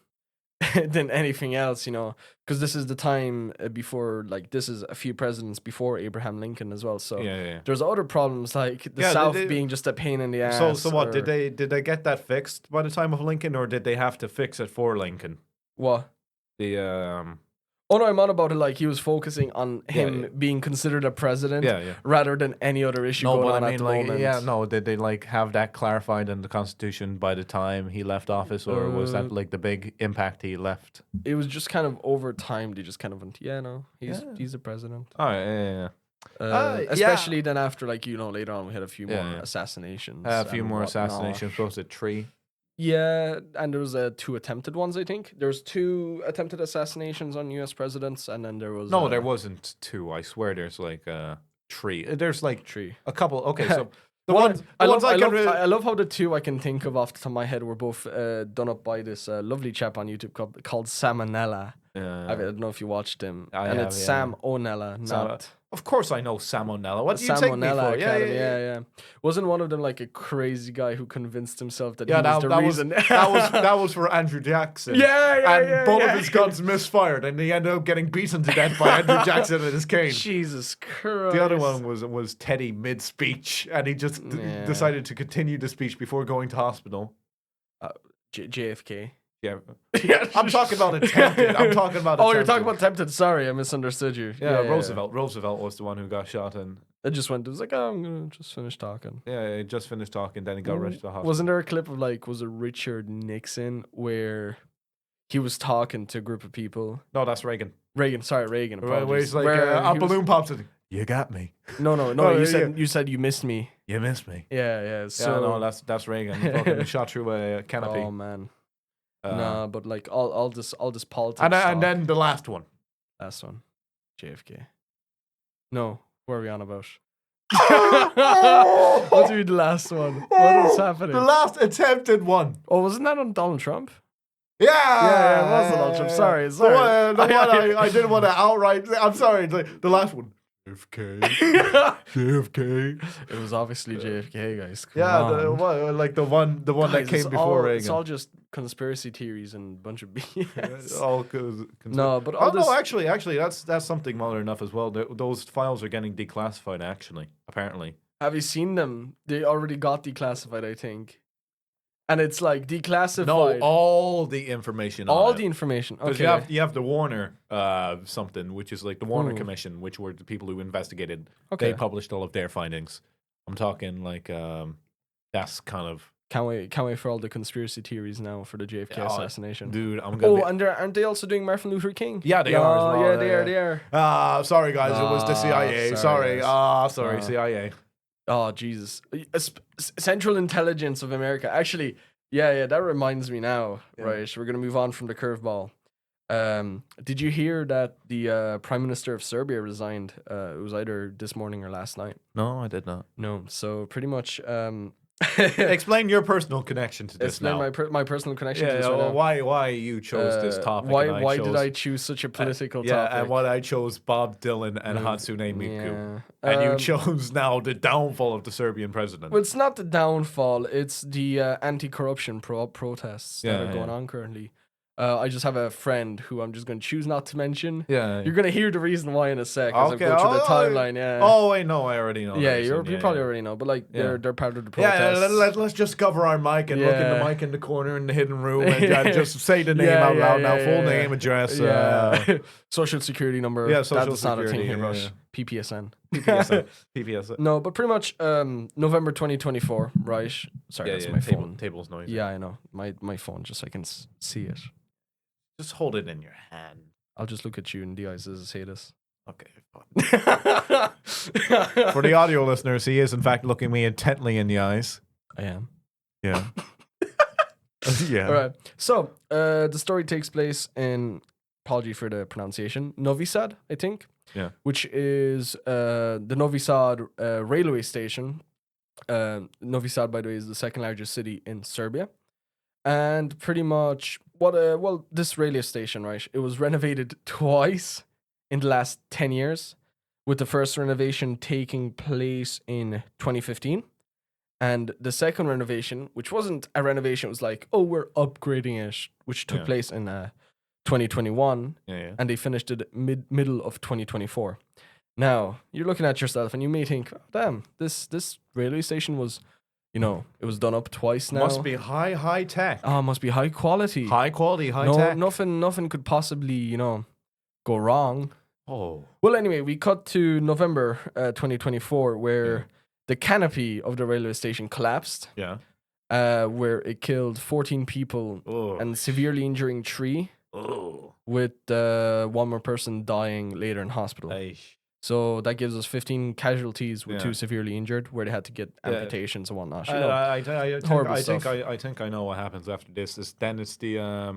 than anything else, because this is the time before, like, this is a few presidents before Abraham Lincoln as well. So there's other problems like the South being just a pain in the ass. So what did they get that fixed by the time of Lincoln, or did they have to fix it for Lincoln? What? Oh no, I'm on about it. Like he was focusing on him being considered a president, rather than any other issue going on at the moment. Did they like have that clarified in the Constitution by the time he left office, or was that like the big impact he left? It was just kind of over time. They just kind of went, he's a president. Oh yeah. Especially then after, like, later on we had a few more assassinations. A few more assassinations. Close to 3. Yeah, and there was 2 attempted ones, I think. There's 2 attempted assassinations on U.S. presidents, and then there was... No, there wasn't 2. I swear there's like 3. There's like 3. A couple. Okay, so... I love how the 2 I can think of off the top of my head were both done up by this lovely chap on YouTube called Salmonella. I don't know if you watched him. It's Sam O'Nella, not... Of course I know Salmonella. What do you take me for? Yeah. Wasn't one of them like a crazy guy who convinced himself that he was the reason? that was for Andrew Jackson. And both of his guns misfired, and he ended up getting beaten to death by Andrew Jackson and his cane. Jesus Christ. The other one was Teddy mid-speech, and he just decided to continue the speech before going to hospital. JFK. Yeah. I'm talking about attempted. You're talking about attempted. Sorry, I misunderstood you. Yeah, Roosevelt. Roosevelt was the one who got shot, and it was like, I'm gonna just finish talking. Yeah, he just finished talking, then he got rushed to the hospital. Wasn't there a clip of was it Richard Nixon where he was talking to a group of people? No, that's Reagan. Reagan. Where he's like, a balloon pops and you got me. No. You said you missed me. You missed me. Yeah. So that's Reagan. He fucking shot through a canopy. Oh man. No, but like all this politics. And then the last one. Last one. JFK. No, what are we on about? What do you mean the last one? What is happening? The last attempted one. Oh, wasn't that on Donald Trump? Yeah, it was Donald Trump. Sorry. The one I didn't want to outright. I'm sorry. The last one. JFK. It was obviously JFK, guys. The one guys, that came before Reagan. It's all just conspiracy theories and a bunch of BS. Actually, that's something modern enough as well. Those files are getting declassified. Actually, apparently. Have you seen them? They already got declassified, I think. And it's like declassified. No, all the information. The information. Okay. Because you have the Warner something, which is like the Warner Commission, which were the people who investigated. Okay. They published all of their findings. I'm talking like that's kind of. Can't wait for all the conspiracy theories now for the JFK assassination. Dude, I'm gonna. And aren't they also doing Martin Luther King? Yeah, they are. As well. Yeah, they are. Sorry guys, it was the CIA. Sorry, CIA. Oh, Jesus. Central Intelligence of America. Actually, yeah, that reminds me now. Yeah. Right, we're going to move on from the curveball. Did you hear that the Prime Minister of Serbia resigned? It was either this morning or last night. No, I did not. No, so pretty much... Explain your personal connection to this now. My personal connection to this right why you chose this topic. Why did I choose such a political topic? And why I chose Bob Dylan and Hatsune Miku. And you chose now the downfall of the Serbian president. Well, it's not the downfall. It's the anti-corruption protests that are going on currently. I just have a friend who I'm just going to choose not to mention. Yeah. You're going to hear the reason why in a sec as I go through the timeline. Yeah. Oh, I know. I already know. Yeah, you probably already know. But like, they're part of the protest. Yeah, let's just cover our mic and look in the mic in the corner in the hidden room and just say the name out loud now. Full name, address. Social security number. Yeah, social that's not a thing here, Rush. PPSN. PPSN. No, but pretty much November 2024, right? Sorry, that's my phone. Table's noisy. Yeah, I know. My phone, just so I can see it. Just hold it in your hand. I'll just look at you in the eyes as I say this. Okay, fine. For the audio listeners, he is in fact looking me intently in the eyes. I am. Yeah. Yeah. All right. So the story takes place in, apology for the pronunciation, Novi Sad, I think. Yeah. Which is the Novi Sad railway station. Novi Sad, by the way, is the second largest city in Serbia. And pretty much this railway station, right? It was renovated twice in the last 10 years, with the first renovation taking place in 2015. And the second renovation, which wasn't a renovation, it was like, oh, we're upgrading it, which took place in 2021. And they finished it middle of 2024. Now, you're looking at yourself and you may think, oh, damn, this railway station was, it was done up twice now. Must be high tech. Oh, must be high quality. High quality, high tech. Nothing could possibly, go wrong. Oh. Well, anyway, we cut to November 2024, where the canopy of the railway station collapsed. Yeah. Where it killed 14 people and severely injuring 3, with one more person dying later in hospital. So that gives us 15 casualties with 2 severely injured, where they had to get amputations and whatnot. I think I know what happens after this. Then it's the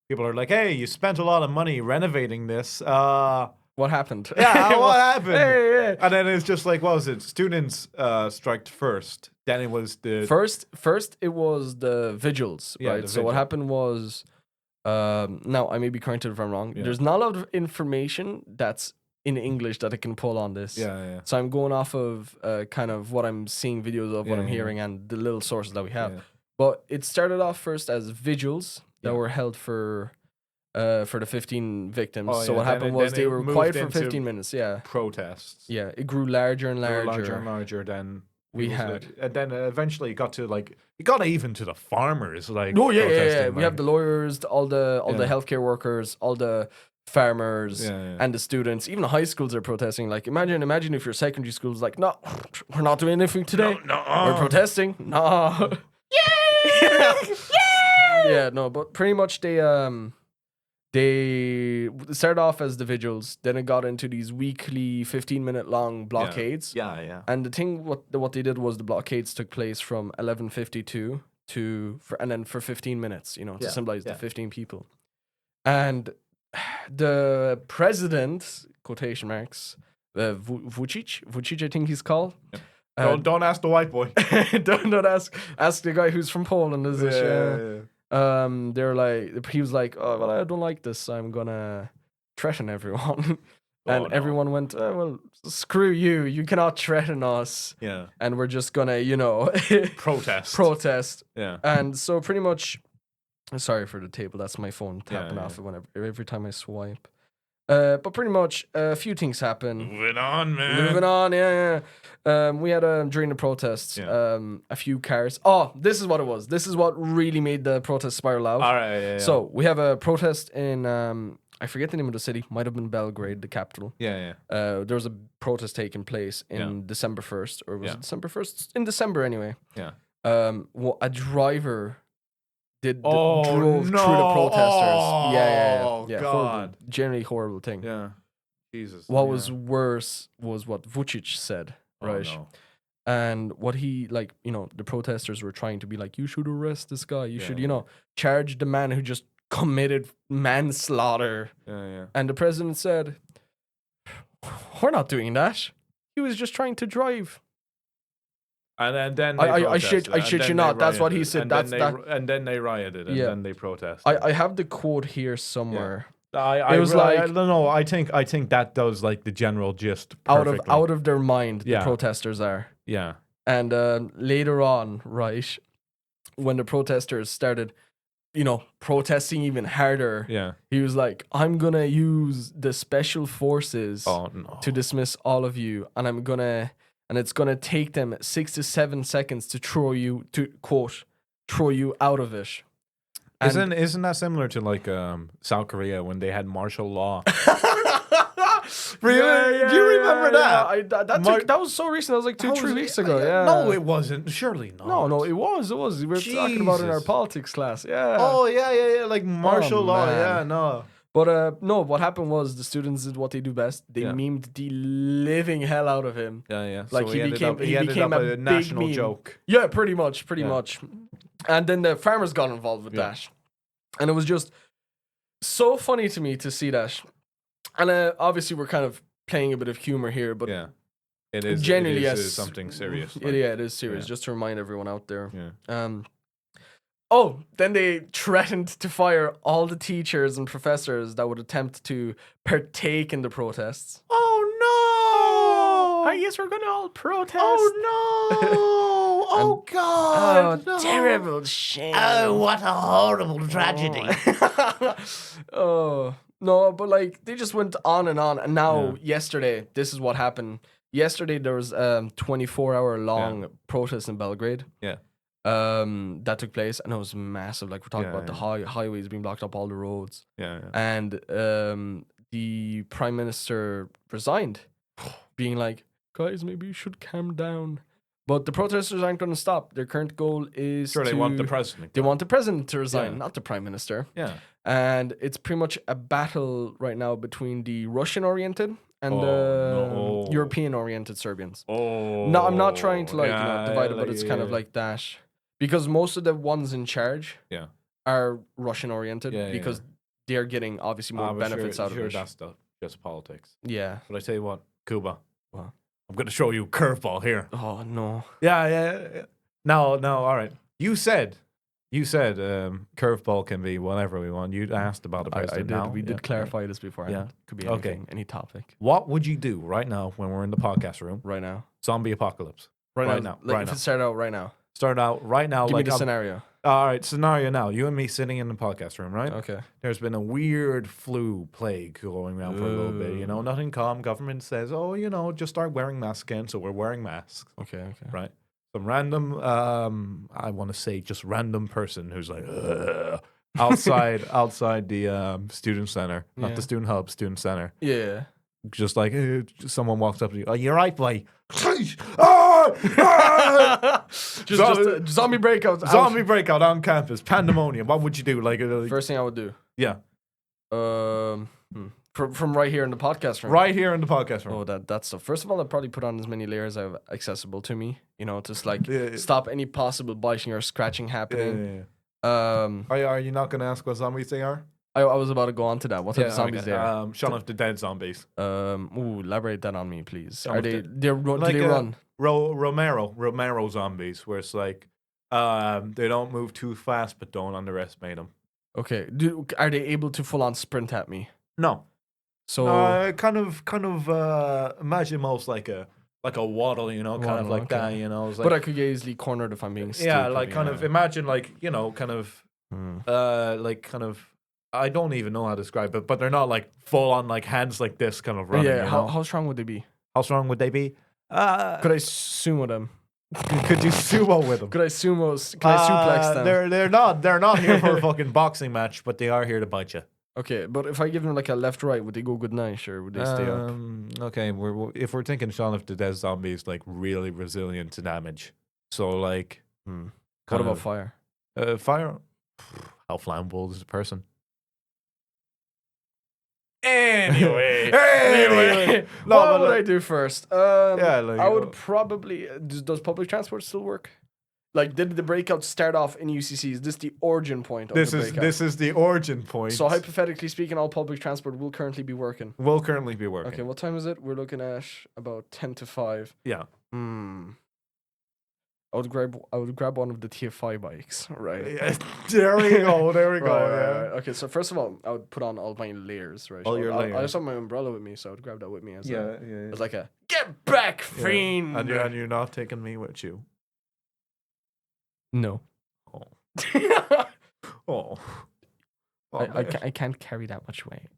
people are like, hey, you spent a lot of money renovating this. What happened? Yeah, what happened? Hey. And then it's just like, what was it? Students striked first. Then it was the first it was the vigils, right? So what happened was, now I may be corrected if I'm wrong. There's not a lot of information that's in English that I can pull on this. Yeah. So I'm going off of kind of what I'm seeing videos of, what I'm hearing, and the little sources that we have. Yeah. But it started off first as vigils that were held for the 15 victims. So what happened was they were quiet for 15 minutes. Yeah. Protests. Yeah, it grew larger and larger. Then we had, and then eventually it got to it got even to the farmers. Like, oh yeah. We have the lawyers, all the healthcare workers, all the farmers, and the students. Even the high schools are protesting. Like, imagine if your secondary school's like, no, we're not doing anything today. No. We're protesting. No. Yeah, no, but pretty much they started off as the vigils, then it got into these weekly 15-minute long blockades. Yeah. And the thing, what they did was the blockades took place from 11:52 and then for 15 minutes, to symbolize the 15 people. And the president, quotation marks, Vucic, I think he's called. Don't ask the white boy. don't ask the guy who's from Poland. Is it? They're like, he was like, oh, well, I don't like this. I'm gonna threaten everyone. And everyone went, well, screw you. You cannot threaten us. Yeah. And we're just gonna, protest. Yeah. And so pretty much, sorry for the table. That's my phone tapping off it every time I swipe. But pretty much a few things happen. Moving on, man. Moving on, yeah. We had during the protests, a few cars. Oh, this is what it was. This is what really made the protest spiral out. All right, yeah. So we have a protest in I forget the name of the city. Might have been Belgrade, the capital. Yeah. There was a protest taking place in December 1st, or was it December 1st? In December anyway. Yeah. A driver drove through the protesters. Yeah. God. Generally horrible thing. Yeah. Jesus. What was worse was what Vucic said, right? No. And what he, the protesters were trying to be like, you should arrest this guy. You should, charge the man who just committed manslaughter. Yeah. And the president said, we're not doing that. He was just trying to drive. And then I shit you not. That's what he said. And then they rioted, and then they protested. I have the quote here somewhere. I don't know. I think that does the general gist perfectly. Out of their mind. The protesters are. Yeah. And later on, right, when the protesters started, protesting even harder, he was like, I'm gonna use the special forces to dismiss all of you, and it's gonna take them 6 to 7 seconds to throw you out of it. Isn't that similar to South Korea when they had martial law? Really? Do you remember that? Yeah. That was so recent. That was like 2-3 weeks ago. Yeah. No, it wasn't. Surely not. No, it was. It was. We were talking about it in our Jesus. politics class. Yeah. Oh, yeah. Like martial law. man. Yeah, no. But no, what happened was the students did what they do best. They Yeah. memed the living hell out of him. Yeah. Like, so he ended became up a a big national meme. joke. Yeah, pretty much. Yeah. And then the farmers got involved with Yeah. that. And it was just so funny to me to see that. And obviously we're kind of playing a bit of humor here, but Yeah. It is generally, it is, yes, something serious. Yeah, it is serious. Yeah. Just to remind everyone out there. Yeah. Then they threatened to fire all the teachers and professors that would attempt to partake in the protests. Oh no! I guess we're gonna all protest. Oh no! Oh god! No. Terrible shame. Oh, what a horrible tragedy! Oh no, but like they just went on, and now yesterday, this is what happened. Yesterday there was 24-hour long protest in Belgrade. Yeah. That took place, and it was massive. Like, we're talking about the highways being blocked up, all the roads. Yeah. And the prime minister resigned, being like, guys, maybe you should calm down. But the protesters aren't going to stop. Their current goal is Sure, they want the president. They want the president to resign, Yeah. not the prime minister. Yeah. And it's pretty much a battle right now between the Russian-oriented and the no. European-oriented Serbians. Oh. No, I'm not trying to divide it, but it's kind of yeah. like that. Because most of the ones in charge are Russian-oriented because they're getting obviously more benefits out of it. That's just politics. Yeah. But I tell you what, Kuba. What? I'm going to show you Curveball here. Oh, no. Yeah. No, all right. You said Curveball can be whatever we want. You asked about the president. I did. We did clarify this before. Yeah. Could be anything, any topic. What would you do right now when we're in the podcast room? Right now. Zombie apocalypse. Right now. Like, if it started out right now. Start out right now. Give like me the scenario. All right, scenario now. You and me sitting in the podcast room, right? Okay. There's been a weird flu plague going around for a little bit. You know, nothing calm. Government says, oh, just start wearing masks again. So we're wearing masks. Okay. Right. Some random, I want to say just random person who's like, outside the student center, not the student hub, student center. Yeah. Just like someone walks up to you. Oh, you're right, boy. just zombie breakout. Zombie breakout on campus. Pandemonium. What would you do? Like first thing I would do. Yeah. From right here in the podcast room. Right here in the podcast room. Oh, that's stuff. First of all, I'd probably put on as many layers I have accessible to me. Just like stop any possible biting or scratching happening. Are you not gonna ask what zombies they are? I was about to go on to that. What type of zombies they are? Shaun of the Dead zombies. Elaborate that on me, please. Are they? Do they run? Romero zombies, where it's like, they don't move too fast, but don't underestimate them. Okay. Are they able to full on sprint at me? No. So kind of imagine most like a waddle, kind of like that, It's like, but I could get easily cornered if I'm being stupid. yeah, like kind of imagine like kind of I don't even know how to describe it, but they're not like full on like hands like this kind of running. Yeah, how strong would they be? How strong would they be? Could I sumo them? Could you sumo with them? Can I suplex them? They're not here for a fucking boxing match, but they are here to bite you. Okay, but if I give them like a left right, would they go good night or would they stay up? Okay, if we're thinking Shaun of the Dead zombies, like really resilient to damage. So like, what about fire? Fire. How flammable is a person? Anyway. What would I do first? I would like, probably. Does public transport still work? Like, did the breakout start off in UCC? Is this the origin point of the breakout? This is the origin point. So hypothetically speaking, all public transport will currently be working. Okay, what time is it? We're looking at about 10 to 5. Yeah. I would grab one of the TFI bikes, right? Yeah, there we go. Right. Okay, so first of all, I would put on all my layers, right? All your layers. I just have my umbrella with me, so I would grab that with me as It's like a get back, fiend. And you're not taking me with you. No. Oh. I can't carry that much weight.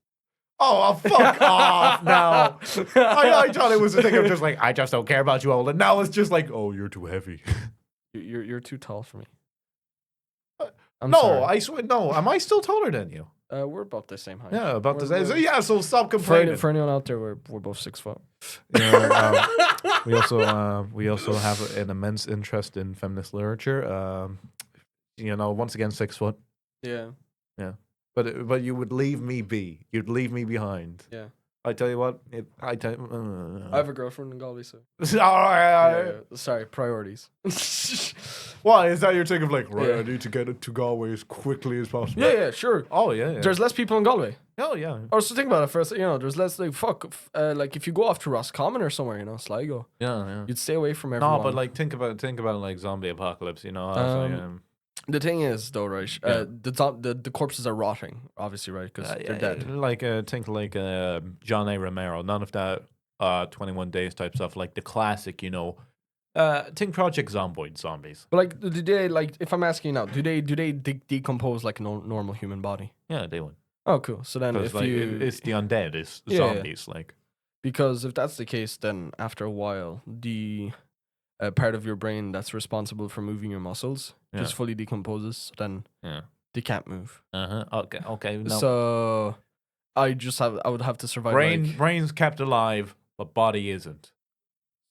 Oh, fuck off now. I thought it was a thing of just like, I just don't care about you, Olan. Now it's just like, oh, you're too heavy. You're too tall for me. No, I swear, no. Am I still taller than you? We're about the same height. Yeah, about to We're- say. So yeah, so stop For, complaining. for anyone out there, we're both 6 foot. Yeah, we also have an immense interest in feminist literature. Once again, 6 foot. Yeah. But you would leave me be. You'd leave me behind. Yeah. I tell you what. I have a girlfriend in Galway, so. All right. Yeah. Sorry, priorities. Why is that your thing of like? Right, Yeah. I need to get it to Galway as quickly as possible. Yeah, sure. Oh yeah. There's less people in Galway. Oh yeah. Or so think about it first. There's less like like if you go off to Roscommon or somewhere, Sligo, Yeah. you'd stay away from everyone. No, but like think about it like zombie apocalypse. The thing is, though, right? Yeah. The corpses are rotting, obviously, right? Because they're dead. Like think like John A. Romero. None of that 21 Days type stuff. Like the classic, think Project Zomboid zombies. But like, do they like? If I'm asking you now, do they decompose like a normal human body? Yeah, they would. Oh, cool. So then, if like, you it's the undead, it's Yeah. zombies. Like because if that's the case, then after a while, the part of your brain that's responsible for moving your muscles just fully decomposes. So then they can't move. Okay. No. So I would have to survive. Brain's kept alive, but body isn't.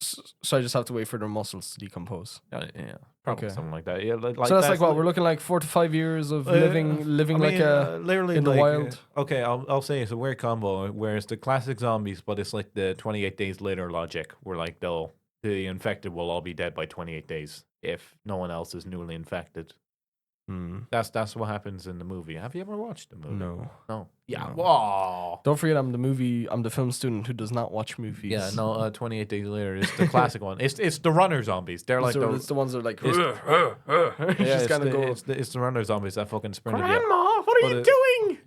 So I just have to wait for their muscles to decompose. Probably Okay. something like that. Yeah, So that's like what we're looking like 4 to 5 years of living literally in the like, wild. Okay, I'll say it's a weird combo. Whereas the classic zombies, but it's like the 28 days later logic, where like the infected will all be dead by 28 days if no one else is newly infected. That's what happens in the movie. Have you ever watched the movie? No. Yeah. No. Whoa. Don't forget, I'm the film student who does not watch movies. Yeah. No. 28 days later is the classic one. It's the runner zombies. They're like it's the ones that are like. Yeah, just gonna go. It's the runner zombies that fucking sprint. Grandma, what are you doing?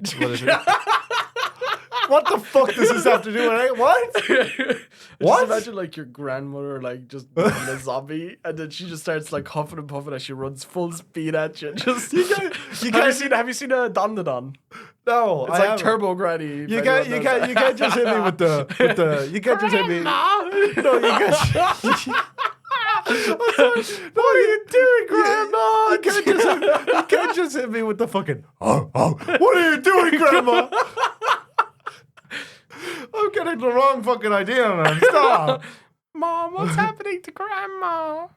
What the fuck does this have to do with it? What? Just imagine like your grandmother like just being a zombie, and then she just starts like huffing and puffing as she runs full speed at you. Just have you seen a Don the Don? No, It's like Turbo Granny. You can't just hit me with the you can't just hit me. No, you can't. What are you doing, Grandma? You can't just hit me with the fucking. Oh! What are you doing, Grandma? I'm getting the wrong fucking idea, man. Stop. Mom, what's happening to Grandma?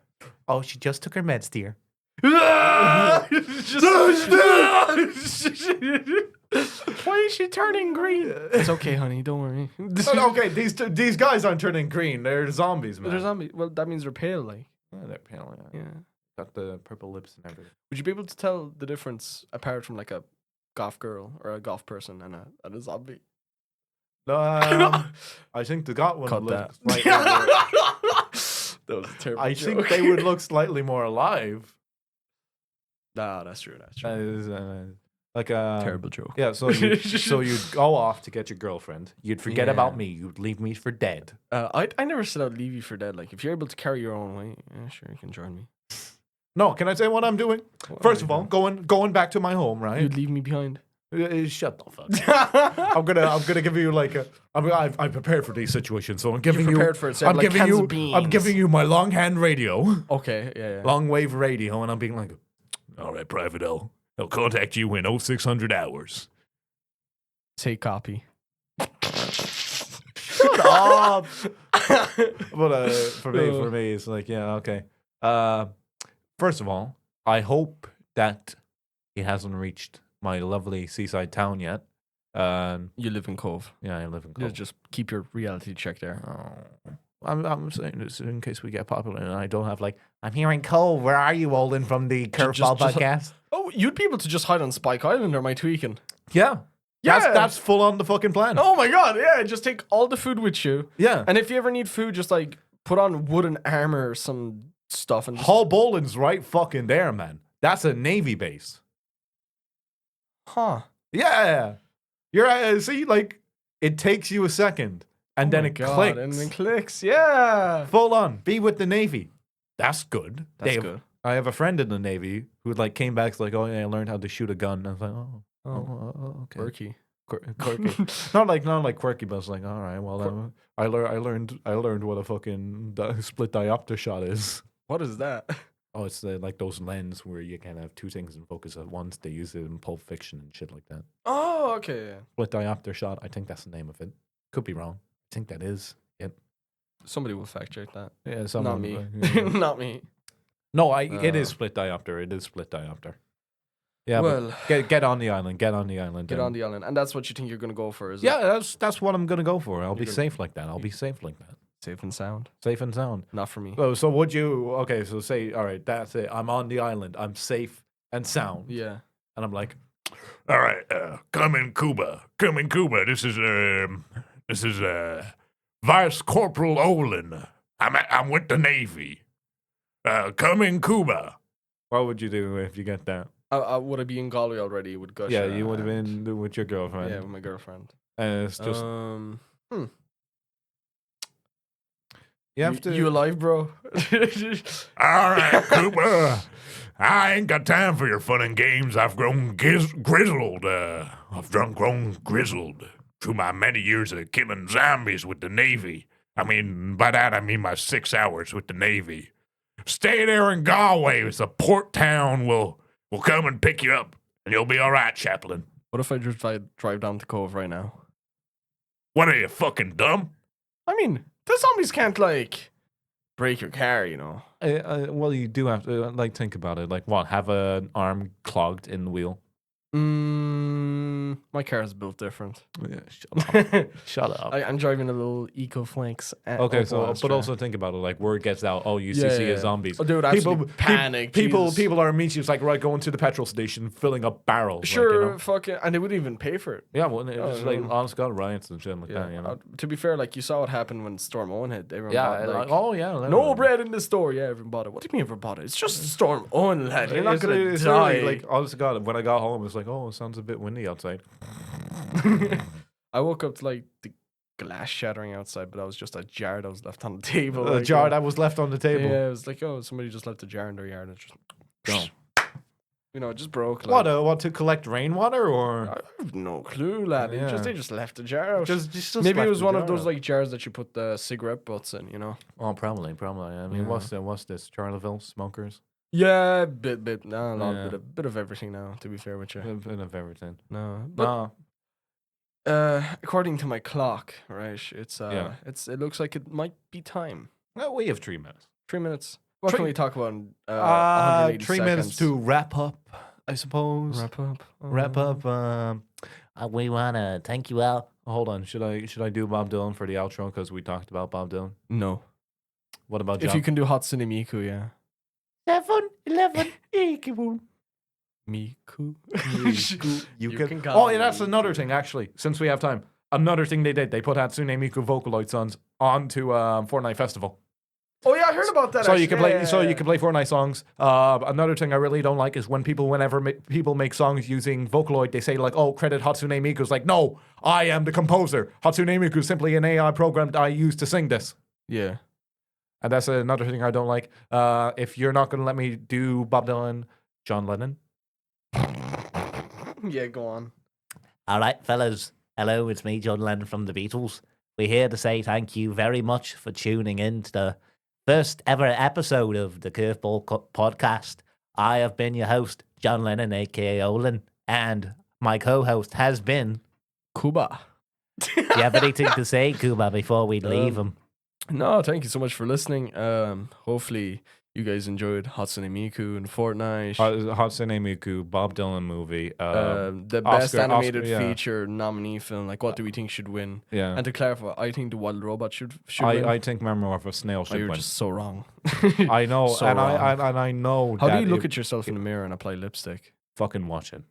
Oh, she just took her meds, dear. Why is she turning green? It's okay, honey. Don't worry. Okay, these guys aren't turning green. They're zombies, man. They're zombies. Well, that means they're pale, like. Yeah, they're pale. Yeah. Got the purple lips and everything. Would you be able to tell the difference apart from like a goth girl or a goth person and a zombie? I think the got one Cut would that. look slightly more, That was a terrible I joke. think they would look slightly more alive. Nah, that's true. That's That true. is like a Terrible joke. Yeah, so you'd go off to get your girlfriend. You'd forget Yeah. about me. You'd leave me for dead. I never said I'd leave you for dead. Like, if you're able to carry your own weight, yeah, sure, you can join me. No, can I say what I'm doing? What First are of you all, going back to my home, doing? right? You'd leave me behind. Shut the fuck up. I'm gonna give you like I'm prepared for these situations, so I'm giving You're prepared for it, so I'm like giving cans you of beans. I'm giving you my long hand radio, Okay, yeah. long wave radio, and I'm being like, all right, Private L, they'll contact you in 0600 hours. Take copy. Shut up. But for me, it's like, yeah, okay. First of all, I hope that he hasn't reached my lovely seaside town yet. You live in Cove. Yeah, I live in You Cove. just keep your reality check there. Oh. I'm saying this in case we get popular and I don't have like, I'm here in Cove. Where are you, Olan, from the Curveball podcast? Oh, you'd be able to just hide on Spike Island, or am I tweaking? Yeah. Yeah. That's full on the fucking plan. Oh my god, yeah, just take all the food with you. Yeah. And if you ever need food, just like put on wooden armor or some stuff and just... Hull Boland's right fucking there, man. That's a Navy base. Huh. Yeah. You're see, like, it takes you a second and then it clicks. And then clicks, yeah. Full on. Be with the Navy. That's good. That's good. I have a friend in the Navy who like came back like, oh yeah, I learned how to shoot a gun. I was like, okay. Quirky. Quirky. not like quirky, but it's like, all right, well, I learned what a fucking split diopter shot is. What is that? Oh, it's like those lens where you can have two things in focus at once. They use it in Pulp Fiction and shit like that. Oh, okay. Yeah. Split diopter shot. I think that's the name of it. Could be wrong. I think that is it. Somebody will fact check that. Yeah, someone. Not me. Not me. No, it is split diopter. It is split diopter. Yeah, well, but get on the island. Get on the island. Get on the island, and that's what you think you're gonna go for, is it? Yeah, that's what I'm gonna go for. I'll be safe like that. I'll be safe like that. Safe and sound. Safe and sound. Not for me. So would you? Okay, so say, all right, that's it. I'm on the island. I'm safe and sound. Yeah. And I'm like, all right, come in Kuba. This is Vice Corporal Olan. I'm with the Navy. Come in Kuba. what would you do if you get that? Would I be in Galway already with Gusha? Yeah, you would have been with your girlfriend. Yeah, with my girlfriend. And it's just you have to. You alive, bro? All right, Kuba. I ain't got time for your fun and games. I've grown grizzled. Grown grizzled through my many years of killing zombies with the Navy. I mean, by that I mean my 6 hours with the Navy. Stay there in Galway. It's a port town. We'll come and pick you up, and you'll be all right, Chaplain. What if I just drive down to Cove right now? What are you, fucking dumb? I mean, the zombies can't, like, break your car, you know? Well, you do have to think about it. Like, what? Have an arm clogged in the wheel? My car is built different. Yeah, shut up. Shut up. I'm driving a little EcoFlex. Okay, but also think about it. Like, word gets out. Oh, UCC is zombies. Oh, dude, people panic. People are immediately just like, right, going to the petrol station, filling up barrels. Sure, fucking, and they wouldn't even pay for it. Yeah, well, it's just like honest God riots and shit like that. You know. To be fair, like you saw what happened when Storm Owen hit. Everyone bought, oh yeah, no bread in the store. Yeah, everyone bought it. What do you mean everyone bought it? It's just Storm Owen, lad. You're not gonna die. Really, like, honest God, when I got home, it's like, oh, it sounds a bit windy outside. I woke up to like the glass shattering outside, but that was just a jar that was left on the table. A jar that was left on the table. Yeah, it was like, oh, somebody just left a jar in their yard and it just it just broke. Like. What to collect rainwater or? I have no clue, lad. Yeah. They just left a jar out. Just maybe it was one of those like jars that you put the cigarette butts in, you know? Oh, probably. I mean, what's this? Charleville smokers? Yeah, bit, bit of everything now. To be fair with you, A bit of everything. No, but according to my clock, right? It looks like it might be time. Well, we have 3 minutes. 3 minutes. What can we talk about? 3 minutes to wrap up, I suppose. Wrap up. We want to thank you all. Hold on. Should I do Bob Dylan for the outro because we talked about Bob Dylan? No. What about if you can do Hatsune Miku, yeah. 7-11 equal. Miku. You can. Oh, yeah, that's another thing. Actually, since we have time, another thing they did. They put Hatsune Miku Vocaloid songs onto Fortnite Festival. Oh yeah, I heard about that. So you can play. So you can play Fortnite songs. Another thing I really don't like is when whenever people make songs using Vocaloid, they say like, "Oh, credit Hatsune Miku." It's like, no, I am the composer. Hatsune Miku is simply an AI program that I use to sing this. Yeah. And that's another thing I don't like. If you're not going to let me do Bob Dylan, John Lennon. Yeah, go on. All right, fellas. Hello, it's me, John Lennon from the Beatles. We're here to say thank you very much for tuning in to the first ever episode of the Curveball podcast. I have been your host, John Lennon, aka Olan, and my co-host has been Kuba. Do you have anything to say, Kuba, before we leave him? No, thank you so much for listening. Hopefully you guys enjoyed Hatsune Miku and Fortnite. Hatsune Miku, Bob Dylan movie. The best animated feature nominee film. Like, what do we think should win? Yeah. And to clarify, I think The Wild Robot should win. I think Memoir of a Snail should win. You're just so wrong. I know, so and wrong. I know. How do you look at yourself in the mirror and apply lipstick? Fucking watch it.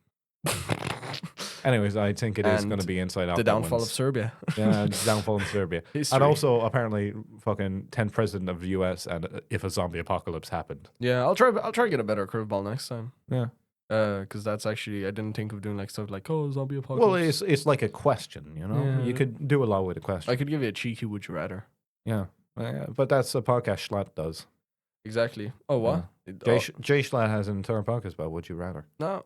Anyways, I think it is going to be Inside Out. The downfall of Serbia. Yeah, the downfall of Serbia. History. And also, apparently, fucking 10th president of the US and if a zombie apocalypse happened. Yeah, I'll try to get a better curveball next time. Yeah. Because that's actually, I didn't think of doing like stuff like, oh, zombie apocalypse. Well, it's like a question, you know? Yeah. You could do a lot with a question. I could give you a cheeky would you rather. Yeah. But that's a podcast Schlatt does. Exactly. Oh, what? Yeah. Jay Schlatt has an entire podcast about would you rather. No,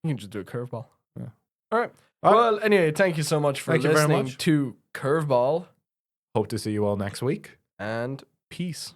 you can just do a curveball. Yeah. All right. Well, anyway, thank you so much for listening to Curveball. Hope to see you all next week. And peace.